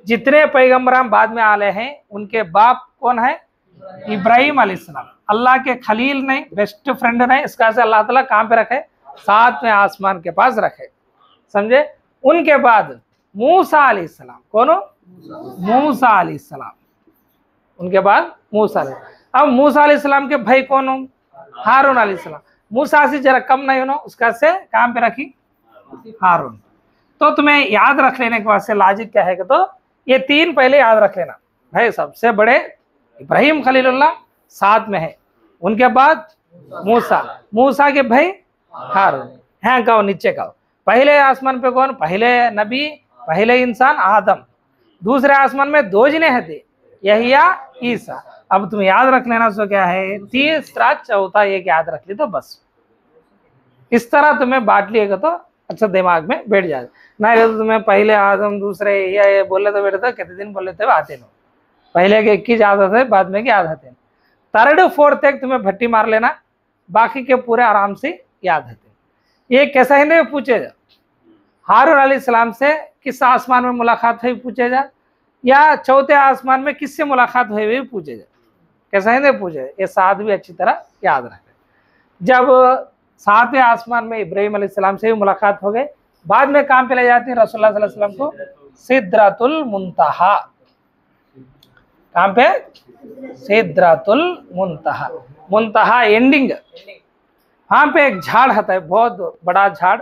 जितने पैगंबर हम बाद में आले हैं उनके बाप कौन है? इब्राहिम अलैहिस्सलाम। अल्लाह के खलील नहीं, बेस्ट फ्रेंड नहीं, इसका से अल्लाह ताला कहाँ पे रखे? 7वें आसमान के पास रखे, समझे? उनके बाद मूसा अलैहिस्सलाम। कौन? मूसा अलैहिस्सलाम। उनके बाद मूसा। अब मूसा अलैहिस्सलाम के भाई कौन हो? हारून अलैहिस्सलाम। मूसा से जरा कम नहीं होना, उसका से काम पे रखी हारून। तो तुम्हें याद रख लेने के बाद से लॉजिक क्या है कि तो ये 3 पहले याद रख लेना भाई। सबसे बड़े इब्राहिम खलीलुल्लाह 7 में है, उनके बाद मूसा, मूसा के भाई हारून। हैं कहो नीचे कहो। पहले आसमान पे कौन? पहले नबी, पहले इंसान आदम। दूसरे आसमान में 2 जिने हैं, यहिया, ईसा। अब तुम याद रख लेना सो क्या है? तीसरा चौथा एक याद रख ली तो बस। इस तरह तुम्हें बांट लिएगा तो अच्छा दिमाग में बैठ जाए। नहीं तो तुम्हें पहले आदम, दूसरे ये बोले तो बैठे कितने दिन बोले थे आते नो। पहले के 21 आदत है, बाद में के आदत है। 3rd 4th तक तुम्हें भट्टी मार लेना, बाकी के पूरे आराम से याद है। ये कैसा है पूछे जा? हारून अलैहिस्सलाम से किस आसमान में मुलाकात हुई पूछे जा, या चौथे आसमान में किससे मुलाकात हुई भी पूछे जा। कैसा है पूछे? ये 7 भी अच्छी तरह याद रखें। जब 7वें आसमान में इब्राहिम अलैहिस्सलाम से भी मुलाकात हो गई, बाद में काम पे ले जाती है रसूलुल्लाह सल्लल्लाहु अलैहि वसल्लम को सिदरतुल मुंतहा। काम पे? सिदरतुल मुंतहा। मुंतहा एंडिंग। वहां पे एक झाड़ आता है, बहुत बड़ा झाड़।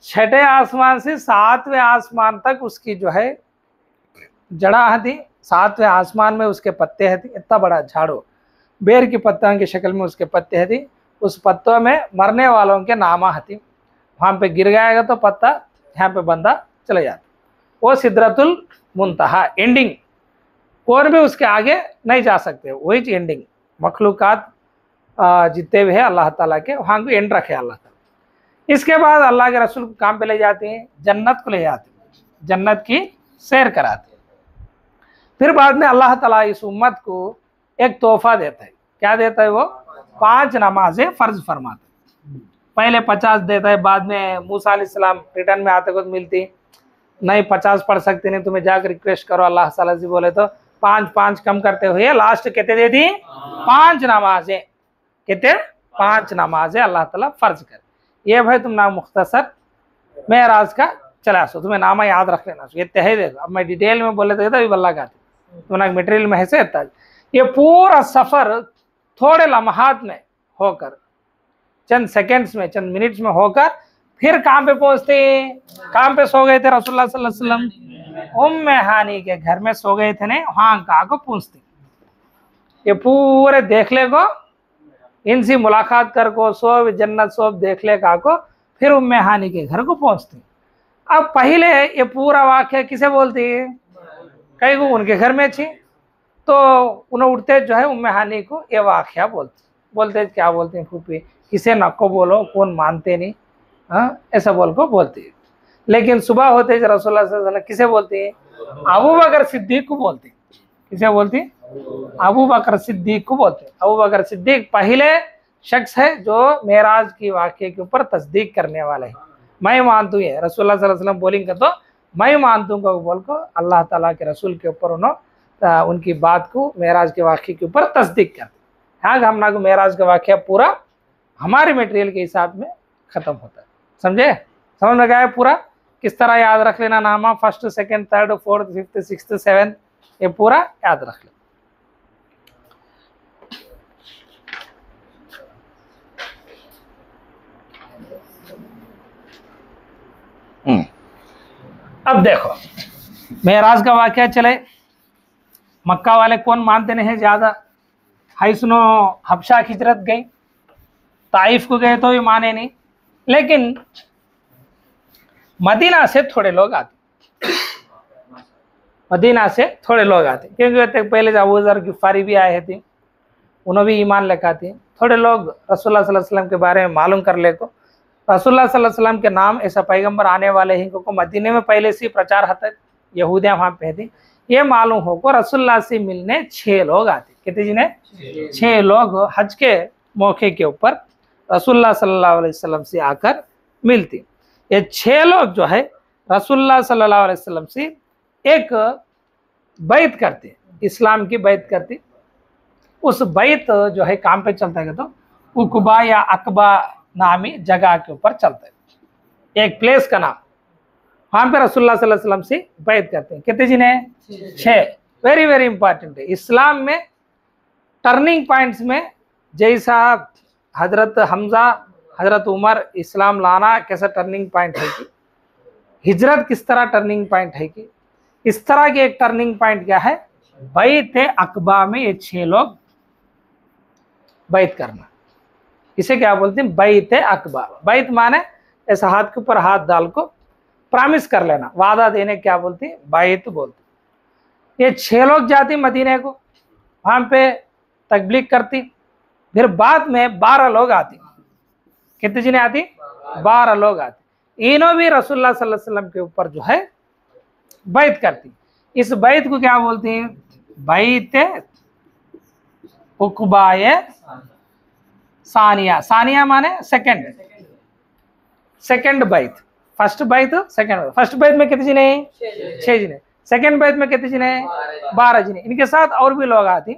6ठे आसमान से 7वें आसमान तक उसकी जो है जड़ा हती, 7वें आसमान में उसके पत्ते हती। इतना बड़ा झाड़ो, बेर की पत्तों की शक्ल में उसके पत्ते हती। उस पत्तों में मरने वालों के नामा हती। वहां पे गिर जाएगा तो पत्ता यहाँ पे बंदा चले जाता। वो सिदरतुल मुंतहा एंडिंग। कौन भी उसके आगे नहीं जा सकते, वही एंडिंग। मखलूकात जितने भी है अल्लाह ताला के, वहां को एंड रखे अल्लाह ताला। इसके बाद अल्लाह के रसूल को काम पे ले जाते हैं, जन्नत को ले जाते हैं, जन्नत की सैर कराते हैं। फिर बाद में अल्लाह ताला इस उम्मत को एक तोहफा देता है। क्या देता है वो? 5 नमाजें फर्ज फरमाते। पहले 50 देता है, बाद में मूसा अलैहिस्सलाम रिटर्न में आते को मिलती नहीं, 50 पढ़ सकते नहीं, तुम्हें जाकर रिक्वेस्ट करो अल्लाह ताला से बोले तो 5 कम करते हुए लास्ट कितने दे दी? 5 नमाजें। कितने? 5 नमाजें अल्लाह ताला फर्ज कर। ये भाई तुम ना मुख्तसर मेराज का चला सो तुम्हें नामा याद रख लेना ये तहे देखो अब मैं डिटेल में बोले तो अभी बल्ला गाती तो ना मटेरियल में है ये पूरा सफर थोड़े लम्हात में होकर चंद सेकंड्स में चंद मिनट्स में होकर फिर कहाँ पे पहुंचते कहाँ पे सो गए थे रसूलुल्लाह सल्लल्लाहु अलैहि वसल्लम उम्मे हानी के घर में सो गए थे ने वहां कहाँ को पहुंचते ये पूरे देख ले को इनसे मुलाकात कर को सोब जन्नत सोब देख ले का को फिर उम्मे हानी के घर को पहुंचते अब पहले ये पूरा वाक्य किसे बोलती है कई को उनके घर में थी तो उन्हें उठते जो है उम्मे हानी को ये वाक्य बोलते क्या बोलते हैं फूफी किसे नको बोलो कौन मानते नहीं हाँ ऐसा बोल को बोलती है लेकिन सुबह होते रसूलुल्लाह सल्लल्लाहु अलैहि वसल्लम किसे बोलती है अबू बकर सिद्दीक को बोलती किसे बोलती अबू बकर सिद्दीक को बोलते अबू बकर सिद्दीक पहले शख्स है जो मेराज की वाक्य के ऊपर तस्दीक करने वाला है मैं मानता हूँ रसूलुल्लाह सल्लल्लाहु अलैहि वसल्लम बोलेंगे तो मैं मानता हूँ बोल को अल्लाह ताला के रसूल के ऊपर उन्होंने उनकी बात को मेराज के वाक्य के ऊपर तस्दीक करते हाँ हम ना को मेराज का वाक्य पूरा हमारे मटेरियल के हिसाब में खत्म होता है समझे समझ में गया पूरा किस तरह याद रख लेना नामा first second third fourth fifth sixth seventh ये पूरा याद रख लेना अब देखो मेराज का वाक्य चले मक्का वाले कौन मानते नहीं ज्यादा हाइसनो हबशा हिजरत गई ताइफ को गए तो भी माने नहीं लेकिन मदीना से थोड़े लोग आते क्योंकि पहले अबू ज़र गिफ़ारी भी आए थे उन्होंने भी ईमान लेकर थोड़े लोग रसूलुल्लाह सल्लल्लाहु अलैहि वसल्लम के बारे में मालूम कर ले को रसूलुल्लाह सल्लल्लाहु अलैहि वसल्लम के नाम ऐसा पैगंबर आने वाले हैं को मदीने में पहले से प्रचार होता है यहूदियाँ वहाँ पे थी ये मालूम हो को रसूलुल्लाह से मिलने 6 लोग आते कितने जिन्हें 6 लोग हज के मौके के ऊपर रसूलुल्लाह सल्लल्लाहु अलैहि वसल्लम से आकर मिलती ये 6 लोग जो है रसूलुल्लाह सल्लल्लाहु अलैहि वसल्लम से एक बैत करते इस्लाम की बैत करती उस बैत जो है काम पे चलता है तो उकबा या अकबा नामी जगह के ऊपर चलता है एक प्लेस का नाम वहां पे रसूलुल्लाह सल्लल्लाहु अलैहि वसल्लम से बैत करते हैं कितने जिन्हें 6 वेरी वेरी इंपॉर्टेंट है इस्लाम में टर्निंग पॉइंट्स में जैसा हजरत हमजा हजरत उमर इस्लाम लाना कैसा टर्निंग पॉइंट है कि हिजरत किस तरह टर्निंग पॉइंट है कि इस तरह के एक टर्निंग पॉइंट क्या है बैत अकबा में ये 6 लोग बैत करना इसे क्या बोलते हैं बैत अकबा बैत माने ऐसा हाथ के ऊपर हाथ डाल को प्रॉमिस कर लेना वादा देने क्या बोलती बैत बोलती ये 6 लोग जाती मदीने को वहां पे तकबलीग करती फिर बाद में 12 लोग आती कितने जिन्हें आती 12 लोग आती इन्हों भी रसूलुल्लाह सल्लल्लाहु अलैहि वसल्लम के ऊपर जो है बैत करती इस बैत को क्या बोलती हैं बैत उकबाए सानिया माने सेकंड बैत फर्स्ट बैत सेकंड फर्स्ट बैत में कितने जिने 6 जिने सेकंड बैत में कितने जिने 12 जिने इनके साथ और भी लोग आती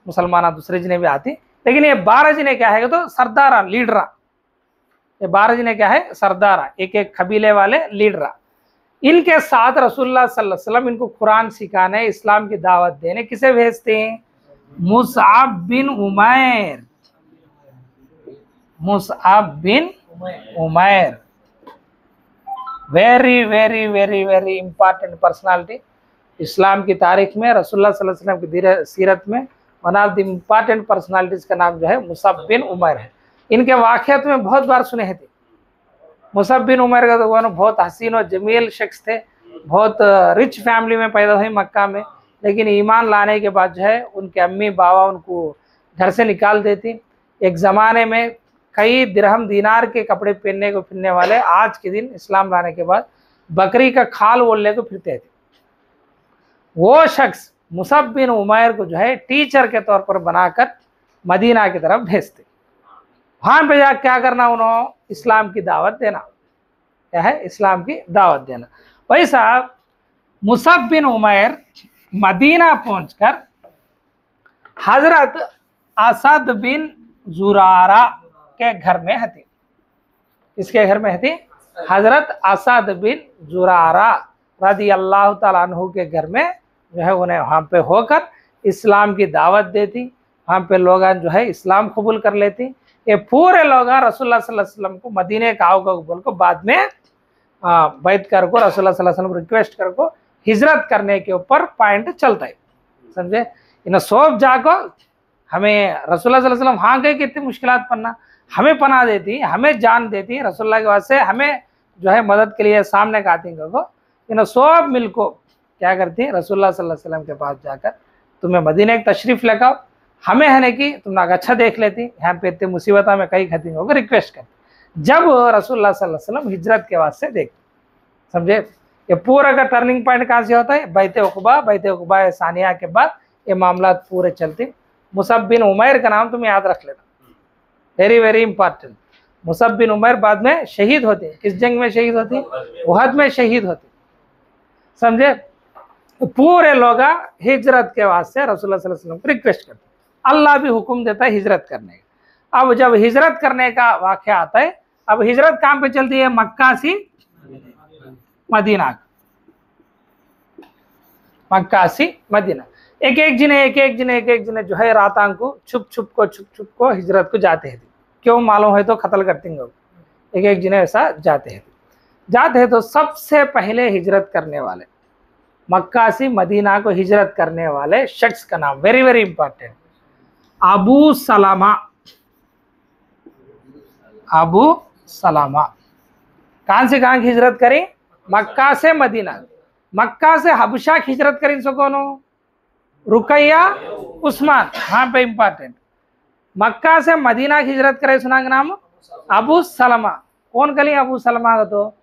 मुसलमान दूसरे जिने भी आती लेकिन ये 12 जिने क्या है तो सरदारा लीडरा ये 12 जिने क्या है सरदारा एक एक कबीले वाले लीडरा इनके साथ रसूलुल्लाह सल्लल्लाहु अलैहि वसल्लम इनको कुरान सिखाने इस्लाम की दावत देने किसे भेजते हैं Musab bin Umair very very very very important personality इस्लाम की तारीख में रसूलुल्लाह सल्लल्लाहु अलैहि वसल्लम की सीरत में one of the important personalities का नाम जो है मुसअब बिन उमैर है इनके वाक़यात में बहुत बार सुने थे मुसअब बिन उमैर का तो बहुत हसीन और जमील शख्स थे बहुत रिच फैमिली में पैदा हुए मक्का में लेकिन ईमान लाने के बाद जो है उनके अम्मी बाबा उनको घर से निकाल देती एक ज़माने में कई दिरहम दीनार के कपड़े पहनने को फिरने वाले आज के दिन इस्लाम लाने के बाद बकरी का खाल ओढ़ने को फिरते थे वो शख्स मुसअब बिन उमैर को जो है टीचर के तौर पर बनाकर मदीना की तरफ भेजते वहाँ पे जा क्या करना उन्होंने इस्लाम की दावत देना क्या है इस्लाम की दावत देना वैसा मुसअब बिन उमैर मदीना पहुंचकर हजरत असद बिन जुरारा के घर में हती इसके घर में हती हजरत असद बिन जुरारा रदी अल्लाह ताला अन्हु के घर में जो है उन्हें वहाँ पे होकर इस्लाम की दावत देती, वहाँ पे लोग जो है इस्लाम कबूल कर लेती। ये पूरे लोग रसूलुल्लाह सल्लल्लाहु अलैहि वसल्लम को मदीने का आओ बोल को बाद में बैत कर को रसूलुल्लाह सल्लल्लाहु अलैहि वसल्लम रिक्वेस्ट कर को हिजरत करने के ऊपर पॉइंट चलता है, समझे। इन सोब जाको हमें रसूलुल्लाह सल्लल्लाहु अलैहि वसल्लम हाँ गए कितनी मुश्किलात पन्ना हमें पनाह देती, हमें जान देती, रसूलुल्लाह के वास्ते हमें जो है मदद के लिए सामने का आती को इन सब मिल को क्या करती है रसूलुल्लाह सल्लल्लाहु अलैहि वसल्लम के पास जाकर तुम्हें मदीने की तशरीफ़ लगाओ, हमें है ना कि तुम अच्छा देख लेती, यहाँ पे इतनी मुसीबत में कहीं खती होगा रिक्वेस्ट कर। जब रसूलुल्लाह सल्लल्लाहु अलैहि वसल्लम हिजरत के वास्ते देख, समझे। ये पूरा का टर्निंग पॉइंट कहाँ से होता है, बैते उक़बा सानिया के बाद ये मामला पूरे चलते। मुसअब बिन उमैर का नाम तुम याद रख लेना, very very important. Musab bin Umair बाद में शहीद होते हैं, किस जंग में शहीद होती, उहद में शहीद होते, समझे। पूरे लोग हिजरत के वास्ते रसूलुल्लाह सल्लल्लाहु अलैहि वसल्लम को रिक्वेस्ट करते, अल्लाह भी हुक्म देता है हिजरत करने का। अब जब हिजरत करने का वाक़या आता है, अब हिजरत कहाँ पे चलती है, मक्का से मदीना, मक्का से मदीना। एक एक जिने जो है रातां को छुप छुप को हिजरत को जाते हैं, क्यों मालूम है तो कत्ल करते हैं, एक एक जिने ऐसा जाते हैं तो सबसे पहले हिजरत करने वाले मक्का से मदीना को हिजरत करने वाले शख्स का नाम very very important, Abu Salama. Abu Salama कहाँ से कहाँ की हिजरत करी, मक्का से मदीना। मक्का से हबशा की हिजरत करी सो कौन, रुकैया उस्मान, हाँ पे इंपॉर्टेंट। मक्का से मदीना की हिजरत करे सुना का नाम अबू सलमा। कौन कली अबू सलमा का, तो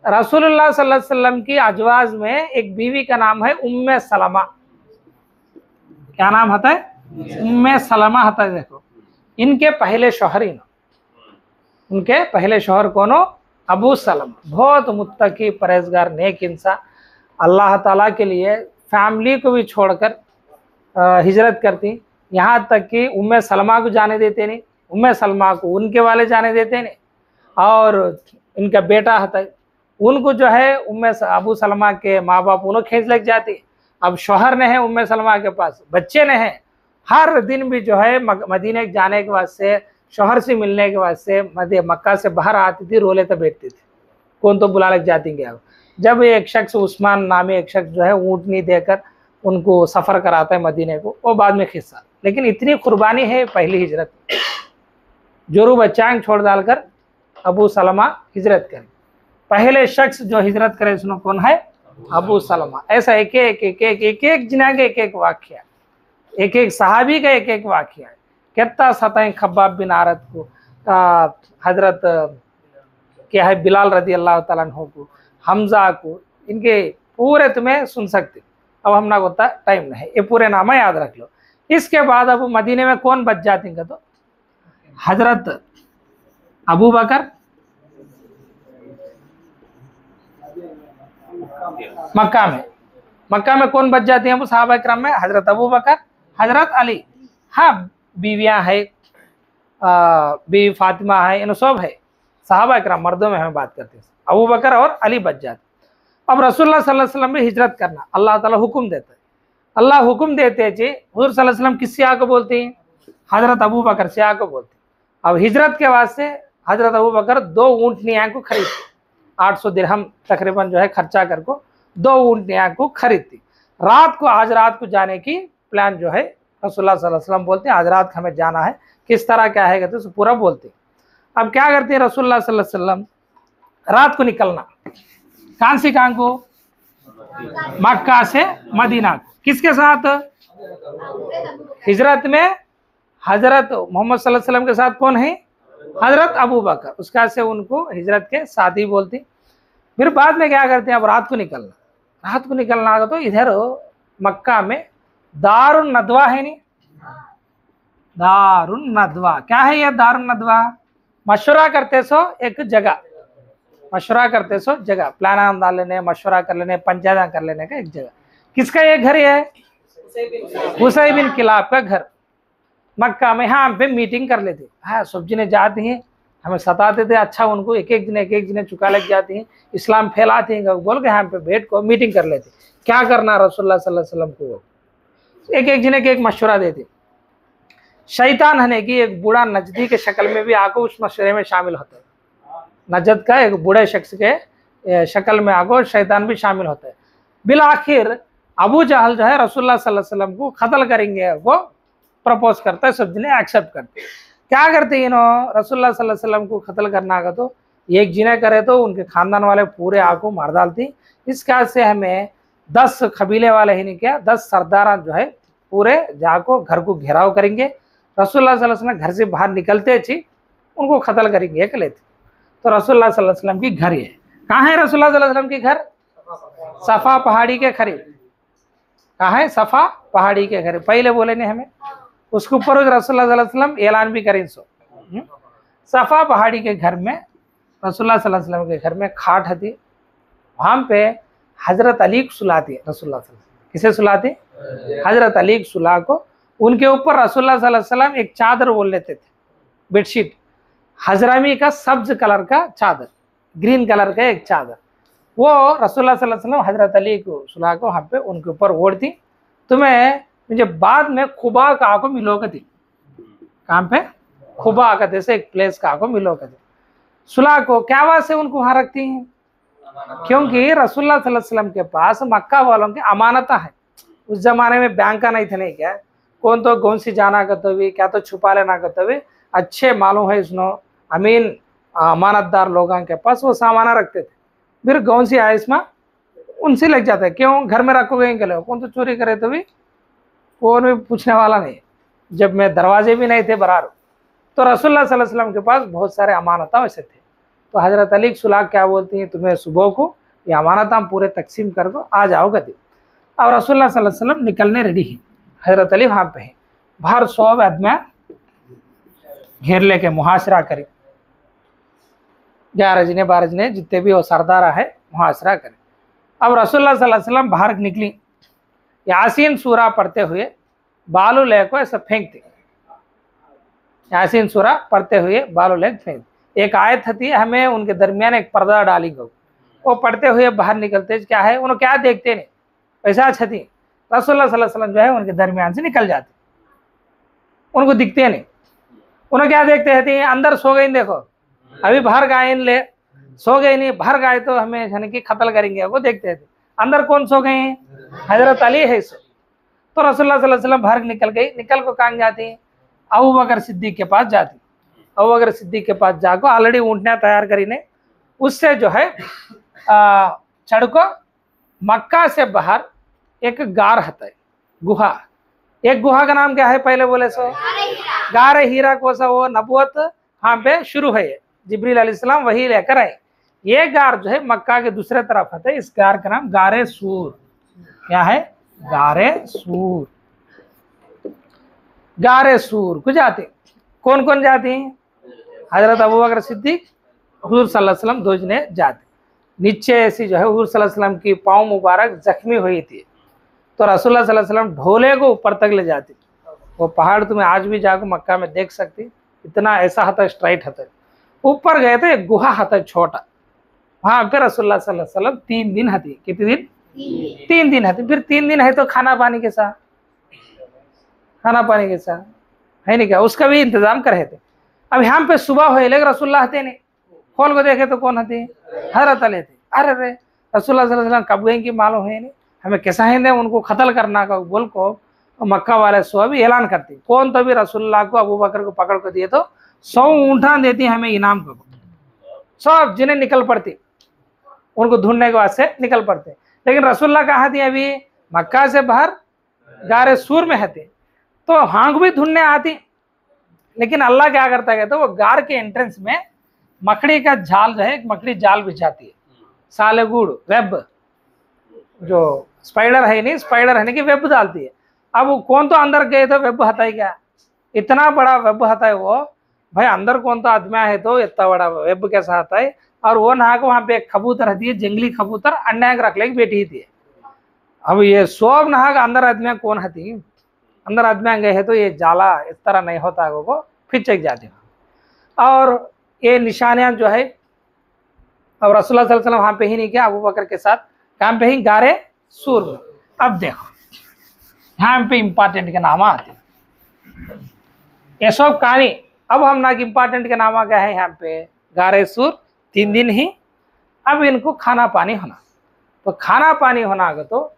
रसूलुल्लाह सल्लल्लाहु अलैहि वसल्लम की अजवाज में एक बीवी का नाम है उम्मे सलमा। क्या नाम होता है, उम्मे सलमा होता है। देखो इनके पहले शौहर ही, उनके पहले शौहर कौन हो, अबू सलमा। बहुत मुत्तकी परहेजगार नेक इंसान, अल्लाह ताला के लिए फैमिली को भी छोड़कर हिजरत करती। यहाँ तक कि उम्मे सलमा को जाने देते नहीं, उम्मे सलमा को उनके वाले जाने देते नहीं, और इनका बेटा होता है उनको जो है उम्मे अबू सलमा के माँ बाप उन्होंने खींच लग जाती। अब शौहर ने है उम्मे सलमा के पास, बच्चे ने हैं, हर दिन भी जो है मदीने जाने के वास्ते, शौहर से मिलने के वास्ते मक्का से बाहर आती थी, रोले तो बैठती थी, कौन तो बुला लग जाती क्या। जब एक शख्स उस्मान नामी एक शख्स जो है ऊँटनी देकर उनको सफ़र कराता है मदीने को, वो बाद में खिस्सा। लेकिन इतनी कुर्बानी है पहली हिजरत, जोरू बच्चांग छोड़ डालकर अबू सलमा हिजरत करें। पहले शख्स जो हिजरत करे सुनो कौन है, अबू सलमा। ऐसा एक एक जिना के एक एक वाक्य, एक एक सहाबी का एक एक वाक्य है। कितना सताएं खब्बाब बिन आरत को, हजरत क्या है बिलाल रदी अल्लाह ताला अन्हु को, हमजा को, इनके पूरे तुम्हें सुन सकते। अब हम ना होता टाइम नहीं, ये पूरे नाम याद रख लो। इसके बाद अब मदीने में कौन बच जाते हैं, तो हजरत अबू बकर, मक्का में कौन बच जाते हैं वो सहाबा किराम में, हजरत अबू बकर, हजरत अली। हाँ बीवियां है, बीवी फातिमा है, इन सब है सहाबा किराम, मर्दों में हमें बात करते हैं, अबू बकर और अली बच जाते। अब रसूलुल्लाह सल्लल्लाहु अलैहि वसल्लम में हिजरत करना अल्लाह ताला हुक्म देता है। अल्लाह हुक्म देते जी हुजूर सल्लल्लाहु अलैहि वसल्लम किससे आको बोलते हैं, हजरत अबू बकर से आको बोलते हैं। अब हिजरत के वास्ते हजरत अबू बकर 2 ऊँटनियाँ को खरीदते, 800 दिरहम तकरीबन जो है खर्चा कर को 2 ऊँटनियाँ को खरीदती। रात को, आज रात को जाने की प्लान जो है रसूलुल्लाह सल्लल्लाहु अलैहि वसल्लम बोलते हैं आज रात हमें जाना है, किस तरह क्या है कहते पूरा बोलते। अब क्या करते हैं रसूलुल्लाह सल्लल्लाहु अलैहि वसल्लम, रात को निकलना, कहाँ से कहाँ को, मक्का से मदीना को, किसके साथ, हिजरत में हजरत मोहम्मद सल्लल्लाहु अलैहि वसल्लम के साथ कौन है, हजरत अबू बकर, उसका से उनको हिजरत के साथी बोलती। फिर बाद में क्या करते हैं, अब रात को निकलना तो इधर मक्का में दारुन नदवा है नहीं, दारुन नदवा क्या है यह, दारुन नदवा मशवरा करते सो एक जगह, मशवरा करते सो जगह, प्लान डाल लेने, मशवरा कर लेने, पंचायत कर लेने का एक जगह। किसका ये घर है, हुसै बिन किलाब का घर, मक्का में। हाँ पे मीटिंग कर लेते, हाँ सब जने जाते हैं, हमें सताते थे। अच्छा उनको एक एक जने चुका लग जाती हैं, इस्लाम फैलाती हैं, बोल के यहाँ पे बैठ को मीटिंग कर लेते, क्या करना रसूलुल्लाह सल्लल्लाहु अलैहि वसल्लम को। एक जने के एक मशवरा देते। शैतान है कि एक बूढ़ा नजदी के शक्ल में भी आको उस मशवरे में शामिल होता है। नजद का एक बूढ़े शख्स के शक्ल में आको शैतान भी शामिल होता है। बिल आखिर अबू जहल जो है रसूलुल्लाह सल्लल्लाहु अलैहि वसल्लम को कत्ल करेंगे, वो प्रपोज करता है, सब जने एक्सेप्ट करते। क्या करते हैं इन्हों रसूलुल्लाह सल्लल्लाहु अलैहि वसल्लम को कत्ल करना का, तो एक जिने करे तो उनके खानदान वाले पूरे आको मार डालती। इस ख्याल से हमें 10 कबीले वाले ही नहीं क्या 10 सरदार जो है पूरे जाको घर को घेराव करेंगे। रसूलुल्लाह सल्लल्लाहु अलैहि वसल्लम घर से बाहर निकलते थी उनको कत्ल करेंगे अकेले थे। तो रसूलुल्लाह सल्लल्लाहु अलैहि वसल्लम की घर ये कहाँ है? रसूलुल्लाह सल्लल्लाहु अलैहि वसल्लम की घर सफा पहाड़ी के करीब। कहाँ है? सफा पहाड़ी के करीब। पहले बोले नहीं हमें, उसके ऊपर रसूलुल्लाह सल्लल्लाहु अलैहि वसल्लम ऐलान भी करें। सफा पहाड़ी के घर में रसूलुल्लाह सल्लल्लाहु अलैहि वसल्लम के घर में खाट थी। वहाँ पे हजरत अली को सुलाती रसूलुल्लाह सल्लल्लाहु अलैहि वसल्लम। किसे सुलाती? हजरत अली को सुला को उनके ऊपर रसूलुल्लाह सल्लल्लाहु अलैहि वसल्लम एक चादर बोल लेते थे, बेडशीट, हजरामी का सब्ज कलर का चादर, ग्रीन कलर का एक चादर, वो रसूलुल्लाह सल्लल्लाहु अलैहि वसल्लम हजरत अली को सुला को वहाँ पे उनके ऊपर ओढ़ती। तुम्हें मुझे बाद में खुबा का आको मिलोगे थी। कहाँ पे? खुबा का जैसे एक प्लेस का आको मिलोगे थी। सुला को क्या बात से उनको वहाँ रखती हैं? क्योंकि रसूलुल्लाह सल्लल्लाहु अलैहि वसल्लम के पास मक्का वालों की अमानता है। उस जमाने में बैंक का नहीं थे, नहीं क्या कौन तो गौन सी जाना करते हुए, क्या तो छुपा लेना करते हुए, अच्छे मालूम है इसनो अमीन अमानतदार लोगों के पास वो सामान रखते थे। फिर गौन सी आए इसमें उनसे लग जाता है, क्यों घर में रखोगे के लोग, कौन तो चोरी करे तो भी कौन भी पूछने वाला नहीं। जब मैं दरवाजे भी नहीं थे बरार, तो रसूलुल्लाह सल्लल्लाहु अलैहि वसल्लम के पास बहुत सारे अमानता वैसे थे। तो हजरत अली सुलाह क्या बोलती हैं, तुम्हें सुबह को ये अमानत हम पूरे तकसीम कर दो, आ जाओ गति। और रसूलुल्लाह सल्लल्लाहु अलैहि वसल्लम निकलने रेडी है। हजरत अली वहाँ पे है, बाहर 100 आदमी घेर लेके मुहासरा करे, 11 जने 12 जने जितने भी वो सरदार है मुहासरा करे। अब रसूलुल्लाह सल्लल्लाहु अलैहि वसल्लम बाहर निकली, यासीन सूरा पढ़ते हुए बालू ले को ऐसा फेंकते, यासीन सूरा पढ़ते हुए बालू ले फेंक। एक आयत थी, हमें उनके दरमियान एक पर्दा डाली गई, वो पढ़ते हुए बाहर निकलते, क्या है उन्होंने क्या देखते नहीं वैसा छती, रसूलुल्लाह सल्लल्लाहु अलैहि वसल्लम जो है उनके दरमियान से निकल जाते, उनको दिखते नहीं। उन्हें क्या देखते थे, अंदर सो गई देखो, अभी बाहर गाय ले सो गई नहीं, बाहर गाय तो हमें यानी कि कत्ल करेंगे, वो देखते थे। अंदर कौन सो गए हैं? हजरत अली है सो। तो रसूलुल्लाह सल्लल्लाहु अलैहि वसल्लम बाहर निकल गई, निकल को कहाँ जाती है? अबू बकर सिद्दीक के पास जाती। अबू बकर सिद्दीक के पास जाको ऑलरेडी ऊँटना तैयार करी ने, उससे जो है चढ़ को मक्का से बाहर एक गार है, गुहा। एक गुहा का नाम क्या है पहले बोले सो? गारे हीरा को सा वो नबूवत वहाँ पे शुरू है, जिब्रील अलैहिस्सलाम वही लेकर आए। ये गार जो है मक्का के दूसरे तरफ है, इस गार का नाम गारे सूर। क्या है? गारे सूर। गारे सूर को जाते कौन कौन जाते हैं? हजरत अबू बकर सिद्दीक, हुजूर सल्लल्लाहु अलैहि वसल्लम 2 जने जाते। नीचे ऐसी जो है हुजूर सल्लल्लाहु अलैहि वसल्लम की पाँव मुबारक जख्मी हुई थी, तो रसूलुल्लाह सल्लल्लाहु अलैहि वसल्लम ढोले को ऊपर तक ले जाती। वो पहाड़ तुम्हें आज भी जाकर मक्का में देख सकती, इतना ऐसा हता, स्ट्राइट हता। ऊपर गए थे, एक गुहा हता छोटा, वहां पे रसूलुल्लाह सल्लल्लाहु अलैहि वसल्लम 3 दिन हती। कितने दिन? 3 दिन हती। फिर 3 दिन है तो खाना पानी के साथ, खाना पानी के साथ है नहीं क्या, उसका भी इंतजाम करे थे। अब यहाँ पे सुबह हुए लेकिन रसूलुल्लाह हते नहीं, खोल को देखे तो कौन हती? हजरत अली थे। अरे रसूलुल्लाह सल्लल्लाहु अलैहि वसल्लम कब गए कि मालूम है नहीं, हमें कैसा है उनको कत्ल करना का बोल को मक्का वाले सो भी ऐलान करती। कौन तो भी रसूलुल्लाह को अबू बकर को पकड़ को दिए तो 100 ऊँटा देती हमें इनाम को। सब जिन्हें निकल पड़ती, उनको ढूंढने के वास्ते निकल पड़ते। लेकिन रसूलुल्लाह कहाँ थी? अभी मक्का से बाहर गारे सूर में हते, तो हाँक भी ढूंढने आती। लेकिन अल्लाह क्या करता है तो वो गार के एंट्रेंस में मकड़ी का जाल जो है, एक मकड़ी जाल बिछाती है, सालेगुड़ वेब, जो स्पाइडर है नहीं, स्पाइडर है नहीं कि वेब डालती है। अब वो कौन तो अंदर गए तो वेब हता है, क्या इतना बड़ा वेब हता है वो भाई, अंदर कौन तो आदमी है तो इतना बड़ा वेब कैसा आता है। और वो नहा को वहाँ पे एक कबूतर रहती है, जंगली कबूतर, अंडा रख ले बेटी थी। अब ये सब नहा का अंदर आदमी कौन हती, अंदर आदमी गए है तो ये जाला इस तरह नहीं होता है, वो फिर चेक जाती है। और ये निशानियां जो है, अब रसूलुल्लाह सल्लल्लाहु अलैहि वसल्लम वहां पे ही नहीं किया, अबू बकर के साथ कहां पे ही, गारे सूर में। अब देखो यहाँ पे इंपॉर्टेंट के नाम आते हैं, ये सब कहानी। अब हम ना इंपॉर्टेंट के नाम आ गया है यहाँ पे गारे सूर, 3 दिन ही। अब इनको खाना पानी होना, तो खाना पानी होना आगे तो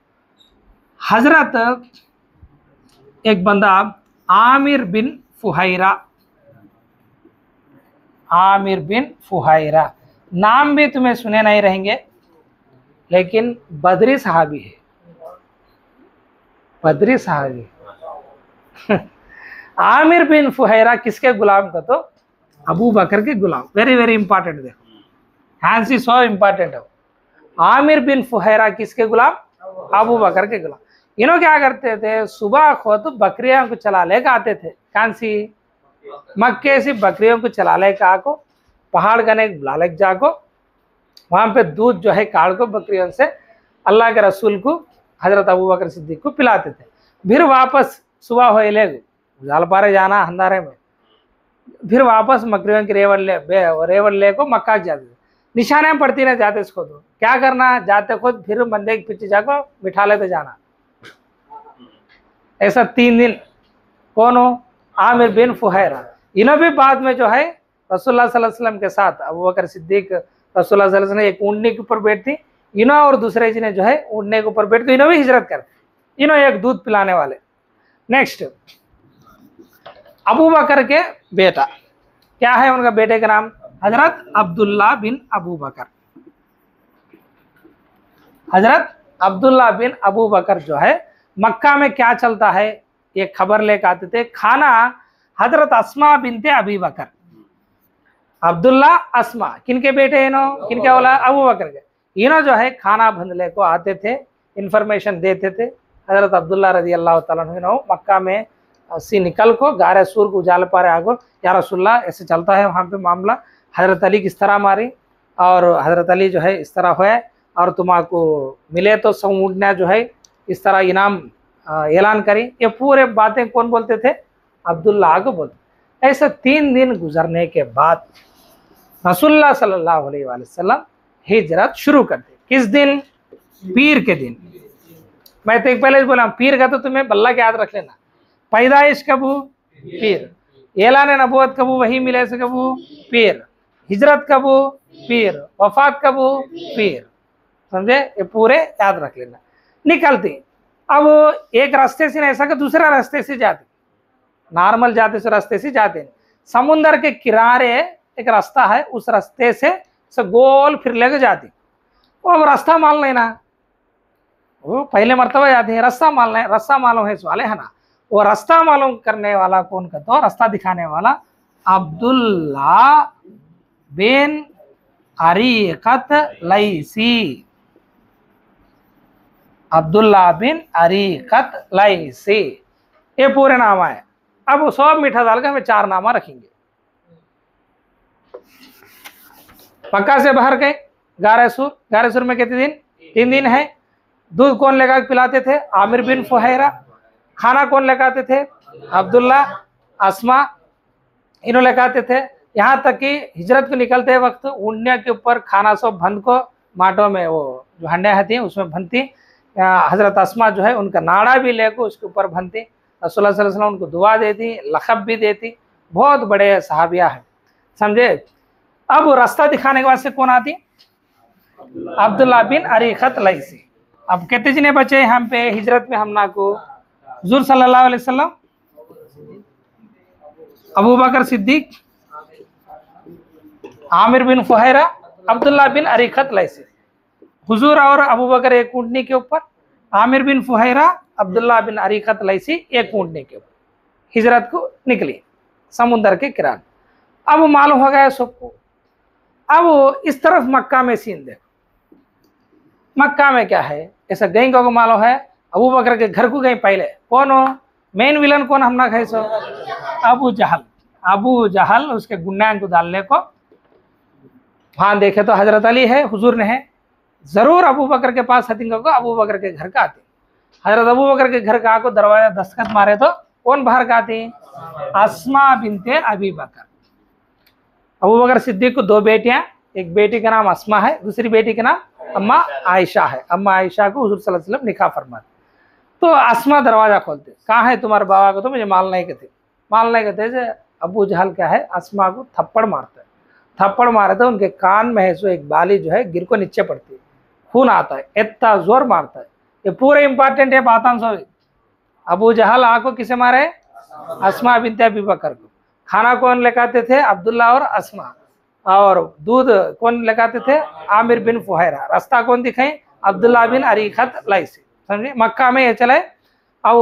हजरत एक बंदा आमिर बिन फुहैरा, आमिर बिन फुहैरा नाम भी तुम्हें सुने नहीं रहेंगे, लेकिन बदरी सहाबी है, बदरी सहाबी। आमिर बिन फुहैरा किसके गुलाम का? तो अबू बकर के गुलाम। वेरी वेरी इंपॉर्टेंट, देखो हैंसी सो इंपॉर्टेंट है। आमिर बिन फुहैरा किसके गुलाम? अबू बकर के गुलाम। इन्हों क्या करते थे, सुबह को तो बकरियों को चला लेकर आते थे, कौन सी? मक्के से बकरियों को चला लेकर आको, पहाड़ गने बुला ले जाको, वहां पे दूध जो है काट को बकरियों से अल्लाह के रसूल को, हजरत अबू बकर सिद्दीक को पिलाते थे। फिर वापस सुबह हो ले जाल पारे जाना अंधारे में, फिर वापस बकरियों की रेवड़ ले को मक्का जाते थे। निशानियां पड़ती ना जाते इसको, तो क्या करना, जाते खुद फिर बंदे के पीछे जाको बिठा लेते जाना। ऐसा 3 दिन। कौन हो? आमिर बिन फुहैरा। इन्हों भी बाद में जो है रसूलुल्लाह सल्लल्लाहु अलैहि वसल्लम के साथ, अबू बकर सिद्दीक रसूलुल्लाह सल्लल्लाहु अलैहि वसल्लम एक ऊँटनी के ऊपर बैठती, इन्हों और दूसरे जी ने जो है ऊँटने के ऊपर बैठ के इन्हों भी हिजरत कर, इन्हों एक दूध पिलाने वाले। नेक्स्ट अबू बकर के बेटा, क्या है उनका बेटे का नाम? हजरत अब्दुल्ला बिन अबू बकर। हजरत अब्दुल्ला बिन अबू बकर जो है, मक्का में क्या चलता है ये खबर लेकर आते थे। खाना हजरत अस्मा बिनते अबी बकर, अब्दुल्ला अस्मा किनके बेटे? इन्हों किनके बोला? अबू बकर के। इन्हों जो है खाना भंजले को आते थे, इंफॉर्मेशन देते थे। हजरत अब्दुल्ला रजी अल्लाह तआला अन्हु मक्का में सी निकल को गारे सूर को उजाल पारे आगो, या रसूलुल्लाह ऐसे चलता है वहाँ पे मामला, हजरत अली किस तरह मारी और हजरत अली जो है इस तरह हुआ, और तुम्हारा मिले तो समूडना जो है इस तरह इनाम ऐलान करी। ये पूरे बातें कौन बोलते थे? अब्दुल्ला को बोलते। ऐसा 3 दिन गुजरने के बाद रसूलुल्लाह सल्लल्लाहु अलैहि वसल्लम हिजरत शुरू करते। किस दिन? पीर के दिन। मैं तो एक पहले बोला पीर का तो तुम्हें बल्ला के याद रख लेना। पैदाइश कबू? पीर। ऐलान नबूवत कबू? वही मिले से कबू? पीर। हिजरत कबू? पीर। वफात कबू? पीर। समझे? ये पूरे याद रख लेना। निकलती अब एक रास्ते से ऐसा कि दूसरा रास्ते से जाते, नॉर्मल जाते से रास्ते से जाते, समुद्र के किनारे एक रास्ता है, उस रास्ते से गोल फिर लेके जाती। वो अब रास्ता मान लेना, वो पहले मर्तबा जाती है, रास्ता मान ले, रास्ता मालूम है वाले है ना। वो रास्ता मालूम करने वाला कौन का? तो रास्ता दिखाने वाला अब्दुल्ला बिन अरीकत लैसी, अब्दुल्ला बिन अरीकत लैसी, ये पूरे नाम है। अब वो सब मीठा डाल के हमें 4 नामा रखेंगे। मक्का से बाहर गए गारे सूर में कितने दिन? 3 दिन है। दूध कौन लेकर पिलाते थे? आमिर बिन फुहैरा। खाना कौन लेकर आते थे? अब्दुल्ला, अस्मा, इन्हों लेकर आते थे। यहाँ तक कि हिजरत को निकलते वक्त ऊँटने के ऊपर खाना सब भंद को माटों में, वो जो हंडियाँ होती हैं उसमें भनती। हजरत अस्मा जो है उनका नाड़ा भी लेकर उसके ऊपर भनती। रसूलुल्लाह सल्लल्लाहु अलैहि वसल्लम उनको दुआ देती, लक़ब भी देती। बहुत बड़े सहाबिया है, समझे। अब रास्ता दिखाने के बाद से कौन आती? अब्दुल्ला बिन अरीकत लैसी। अब कितने जने बचे यहाँ पे हिजरत में हमना को? हुजूर सल्लल्लाहु अलैहि वसल्लम, अबू बकर सिद्दीक, आमिर बिन फुहैरा, अब्दुल्ला बिन अरीकत लैसी। हुजूर और अबू बकर एक ऊँटनी के ऊपर, आमिर बिन फुहैरा, अब्दुल्ला बिन अरीकत लैसी एक ऊँटनी के ऊपर हिजरत को निकली समुद्र के किनारे। अब मालूम हो गया सबको। अब इस तरफ मक्का में सीन देखो, मक्का में क्या है ऐसा गई को मालूम है। अबू बकर के घर को गई पहले, कौन हो? मेन विलन कौन हमना खाई सो? अबू जहल। अबू जहल उसके गुन्नान को डालने को वहां देखे तो हजरत अली है, हुजूर ने है, जरूर अबू बकर के पास हथिंग को अबू बकर के घर का आती। हजरत अबू बकर के घर का आको दरवाजा दस्तखत मारे तो कौन बाहर का आती? अस्मा बिनते अबी बकर। अबू बकर सिद्दीक को 2 बेटियां, एक बेटी का नाम अस्मा है, दूसरी बेटी का नाम अम्मा आयशा है। अम्मा आयशा को हुजूर सल्लल्लाहु अलैहि वसल्लम निकाह फरमाते। तो अस्मा दरवाजा खोलते, कहाँ है तुम्हारे बाबा को? तो मुझे मालूम नहीं कहते, मालूम नहीं कहते। अबू जहल क्या है, अस्मा को थप्पड़ मारता है, थप्पड़ मारे तो उनके कान में है सो एक बाली जो है गिर को नीचे पड़ती है, खून आता है, इतना जोर मारता है। ये पूरे इंपॉर्टेंट है बातान सो। अबू जहल आको किसे मारे? अस्मा बिन्त अबी बकर को। खाना कौन लेकाते थे? अब्दुल्ला और अस्मा। और दूध कौन लेकाते थे? आमिर बिन फुहैरा। रास्ता कौन दिखाई? अब्दुल्ला बिन अरीखत लाइसी। समझे? मक्का में ये चले। अब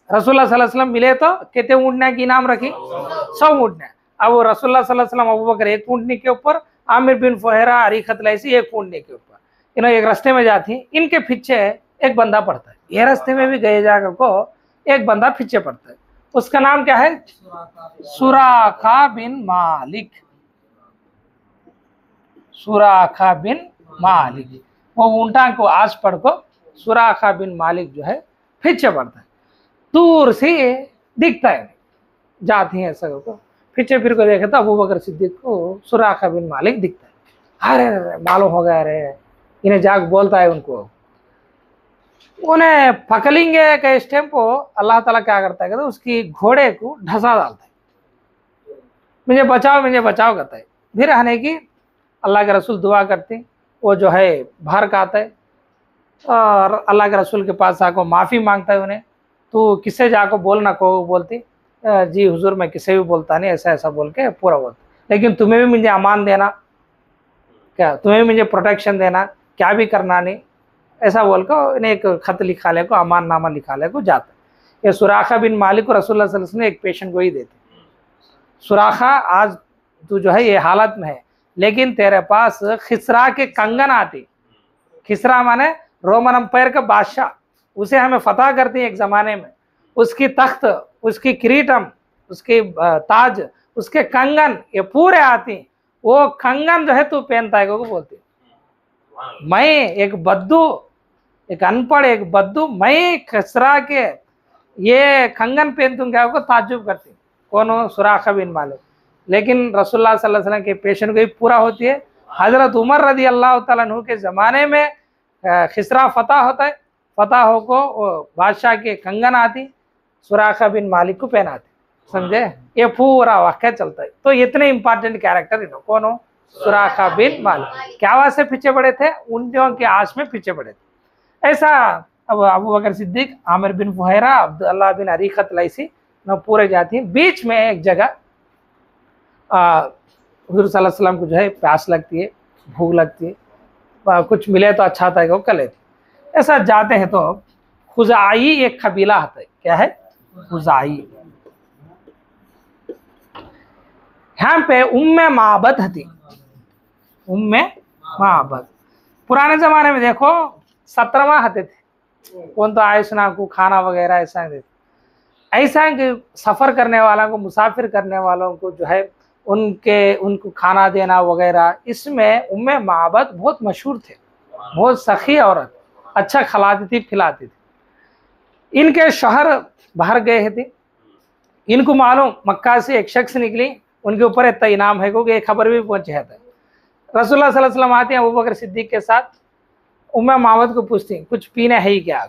रसूलुल्लाह सल्लल्लाहु अलैहि वसल्लम मिले तो कितने ऊँटने की नाम रखी? 100 ऊँटने। अब वो रसूलुल्लाह सल्लल्लाहु अलैहि वसल्लम अबू बकर एक ऊँटनी के ऊपर, आमिर बिन फुहैरा अरीखत लाइसी एक ऊँटनी के ऊपर। इन्होंने एक रास्ते में जाती, इनके पीछे एक बंदा पड़ता है। ये रास्ते में भी गए जाकर को एक बंदा पीछे पड़ता है, उसका नाम क्या है? सुराखा बिन मालिक। सुराखा बिन मालिक। वो ऊँटा को आस पड़ को सुराखा बिन मालिक जो है पीछे पड़ता है, दूर से दिखता है, जाती है ऐसा को पीछे फिर को देखा तो अबू बकर सिद्दीक को सुराखा बिन मालिक दिखता है। अरे मालूम हो गया, अरे इन्हें जाग बोलता है उनको, उन्हें पकड़ेंगे के इस टाइम को अल्लाह ताला क्या करता है, उसकी घोड़े को ढसा डालता है, मुझे बचाओ करता है। फिर आने की अल्लाह के रसूल दुआ करते, वो जो है बाहर का आता है और अल्लाह के रसूल के पास आको माफ़ी मांगता है उन्हें। तो किससे जाको बोलना को बोलती, जी हुजूर मैं किसे भी बोलता नहीं, ऐसा ऐसा बोल के पूरा बोलता, लेकिन तुम्हें भी मुझे अमान देना, क्या तुम्हें भी मुझे प्रोटेक्शन देना, क्या भी करना नहीं, ऐसा बोल कर इन्हें एक खत लिखा ले को, अमान नामा लिखा ले को जाता। ये सुराखा बिन मालिक को रसूलुल्लाह सल्लल्लाहु अलैहि वसल्लम ने एक पेशेंट को ही देते, सुराखा आज तू जो है ये हालत में है, लेकिन तेरे पास खिसरा के कंगन आती। खिसरा माने रोमन अंपायर का बादशाह, उसे हमें फतह करती है एक ज़माने में, उसकी तख्त, उसकी किरीटम, उसकी ताज, उसके कंगन ये पूरे आती। वो कंगन जो है तू पहनता है को बोलती। मैं एक बद्दू, एक अनपढ़ एक बद्दू, मैं खिसरा के ये कंगन पहनतूंगा को ताज्जुब करती। कौन हो? सुराखा बिन मालिक। लेकिन रसूलुल्लाह सल्लल्लाहु अलैहि वसल्लम के पेशेंट को ही पूरा होती है। हजरत उमर रदी अल्लाह तआला अन्हु के ज़माने में खिसरा फतह होता है, फतह हो को बादशाह के कंगन आती, सुराखा बिन मालिक को पहनाती। समझे? ये पूरा वाक़या चलता है। तो इतने इंपॉर्टेंट कैरेक्टर इन्हों कौन हो? सुराखा बिन मालिक। क्या वजह से पीछे पड़े थे? ऊँटों की आस में पीछे पड़े थे। ऐसा अब अबू बकर सिद्दीक, आमिर बिन फुहैरा, अब्दुल्लाह बिन अरीखत लाइसी न पूरे जाती हैं। बीच में एक जगह हुजूर सल्लल्लाहु अलैहि वसल्लम को जो है प्यास लगती है, भूख लगती है, कुछ मिले तो अच्छा था वो कर लेते। ऐसा जाते हैं तो खुजाई एक कबीला आता है। क्या है? खुजाई। यहाँ पे उम्मे माबद थी, उम्मे माबद। पुराने ज़माने में देखो 17वां हते थे, कौन तो आयशना को खाना वगैरह ऐसा देते। ऐसा है कि सफ़र करने वालों को, मुसाफिर करने वालों को जो है उनको खाना देना वगैरह, इसमें उम्मे माबद बहुत मशहूर थे, बहुत सखी औरत, अच्छा खिलाती थी पिलाती थी। इनके शहर बाहर गए थे, इनको मालूम मक्का से एक शख्स निकली, उनके ऊपर इतना इनाम है क्योंकि एक खबर भी पहुंचे है। रसूलुल्लाह सल्लल्लाहु अलैहि वसल्लम आते हैं अबू बकर सिद्दीक के साथ, उम्मे माबद को पूछती कुछ पीना है ही क्या?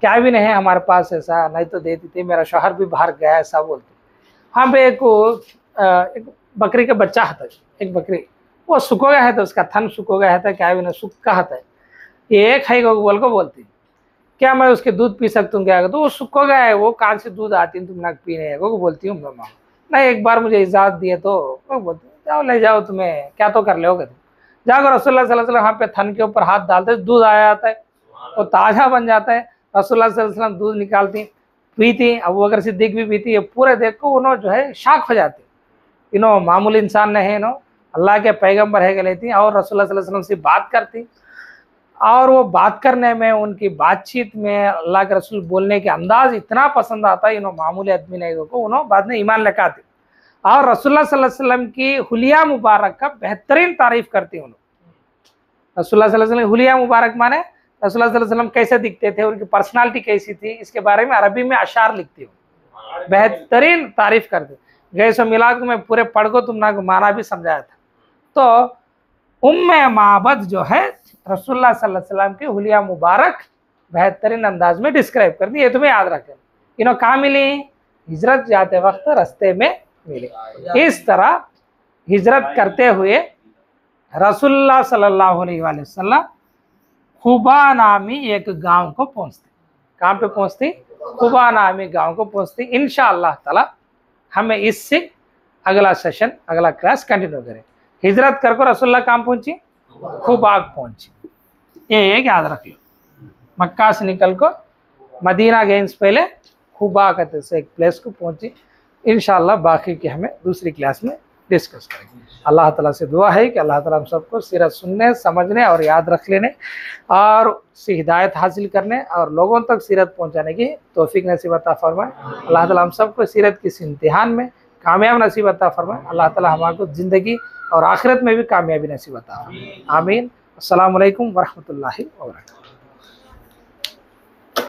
क्या भी नहीं है हमारे पास, ऐसा नहीं तो देती थी, मेरा शौहर भी बाहर गया, ऐसा बोलते। हाँ पे एक बकरी का बच्चा था, एक बकरी वो सुखो गया है तो उसका थन सुखो गया है, क्या भी नहीं सूखा है, ये खाई को बोल को बोलती, क्या मैं उसके दूध पी सकता हूँ क्या? तो वो सुखो गया है, वो कहाँ से दूध आती तुम ना पीने है वो बोलती हूँ मामा नहीं, एक बार मुझे इजाज़त दिए तो वो बोलती जाओ ले जाओ, तुम्हें क्या तो कर लोगे। जाकर रसूलुल्लाह सल्लल्लाहु अलैहि वसल्लम वहाँ पे थन के ऊपर हाथ डालते, दूध आ जाता है, वो ताज़ा बन जाता है। रसूलुल्लाह सल्लल्लाहु अलैहि वसल्लम दूध निकालती, पीती, अबू बकर सिद्दीक भी पीती। ये पूरे देख को उन्होंने जो है शाक हो जाती, इन्हों मामूली इंसान नहीं, इन्हों अल्लाह के पैगम्बर है लेती और रसूलुल्लाह सल्लल्लाहु अलैहि वसल्लम से बात करती। और वो बात करने में, उनकी बातचीत में अल्लाह के रसूल बोलने के अंदाज इतना पसंद आता है, इन्हों मामूली आदमी नहीं को उन्होंने बाद में ईमान लेकाती और रसूलुल्लाह सल्लल्लाहु अलैहि वसल्लम की हुलिया मुबारक का बेहतरीन तारीफ़ करती उन्होंने। रसूलुल्लाह सल्लल्लाहु अलैहि वसल्लम हुलिया मुबारक माने रसूलुल्लाह सल्लल्लाहु अलैहि वसल्लम कैसे दिखते थे, उनकी पर्सनालिटी कैसी थी, इसके बारे में अरबी में अशार लिखती हूँ, बेहतरीन तारीफ़ करते। गए सो मिलाद को मैं पूरे पढ़ को तुमने को माना भी समझाया था। तो उम्मे माबद जो है रसूलुल्लाह सल्लल्लाहु अलैहि वसल्लम की हुलिया मुबारक बेहतरीन अंदाज में डिस्क्राइब कर दी। ये तुम्हें याद रखें। इन्हों कहाँ मिली? हिजरत जाते वक्त रास्ते में मिली। इस तरह हिजरत करते हुए रसूलुल्लाह सल्लल्लाहु अलैहि वसल्लम खुबा नामी एक गांव को पहुंचते। कहाँ पे पहुंचती? खुबा नामी गांव को पहुंचती। इंशाअल्लाह ताला हमें इससे अगला सेशन, अगला क्लास कंटिन्यू करें। हिजरत कर रसूलुल्लाह कहाँ पहुंची? खुबा पहुंची। ये एक याद रख लो। मक्का से निकल को मदीना गए से पहले खुबा कहते से एक प्लेस को पहुंची। इंशाअल्लाह बाकी की हमें दूसरी क्लास में डिस्कस करेंगे। अल्लाह ताला से दुआ है कि अल्लाह ताला हम सबको सीरत सुनने, समझने और याद रख लेने और उससे हिदायत हासिल करने और लोगों तक सीरत पहुंचाने की तौफीक नसीब अता फरमाए। अल्लाह ताला हम सबको सीरत की इम्तिहान में कामयाब नसीब अता फरमाए। अल्लाह ताला हमारे ज़िंदगी और आखिरत में भी कामयाबी नसीब अता फरमाए। आमीन। अस्सलामु अलैकुम वरहमतुल्लाहि व बरकातहू।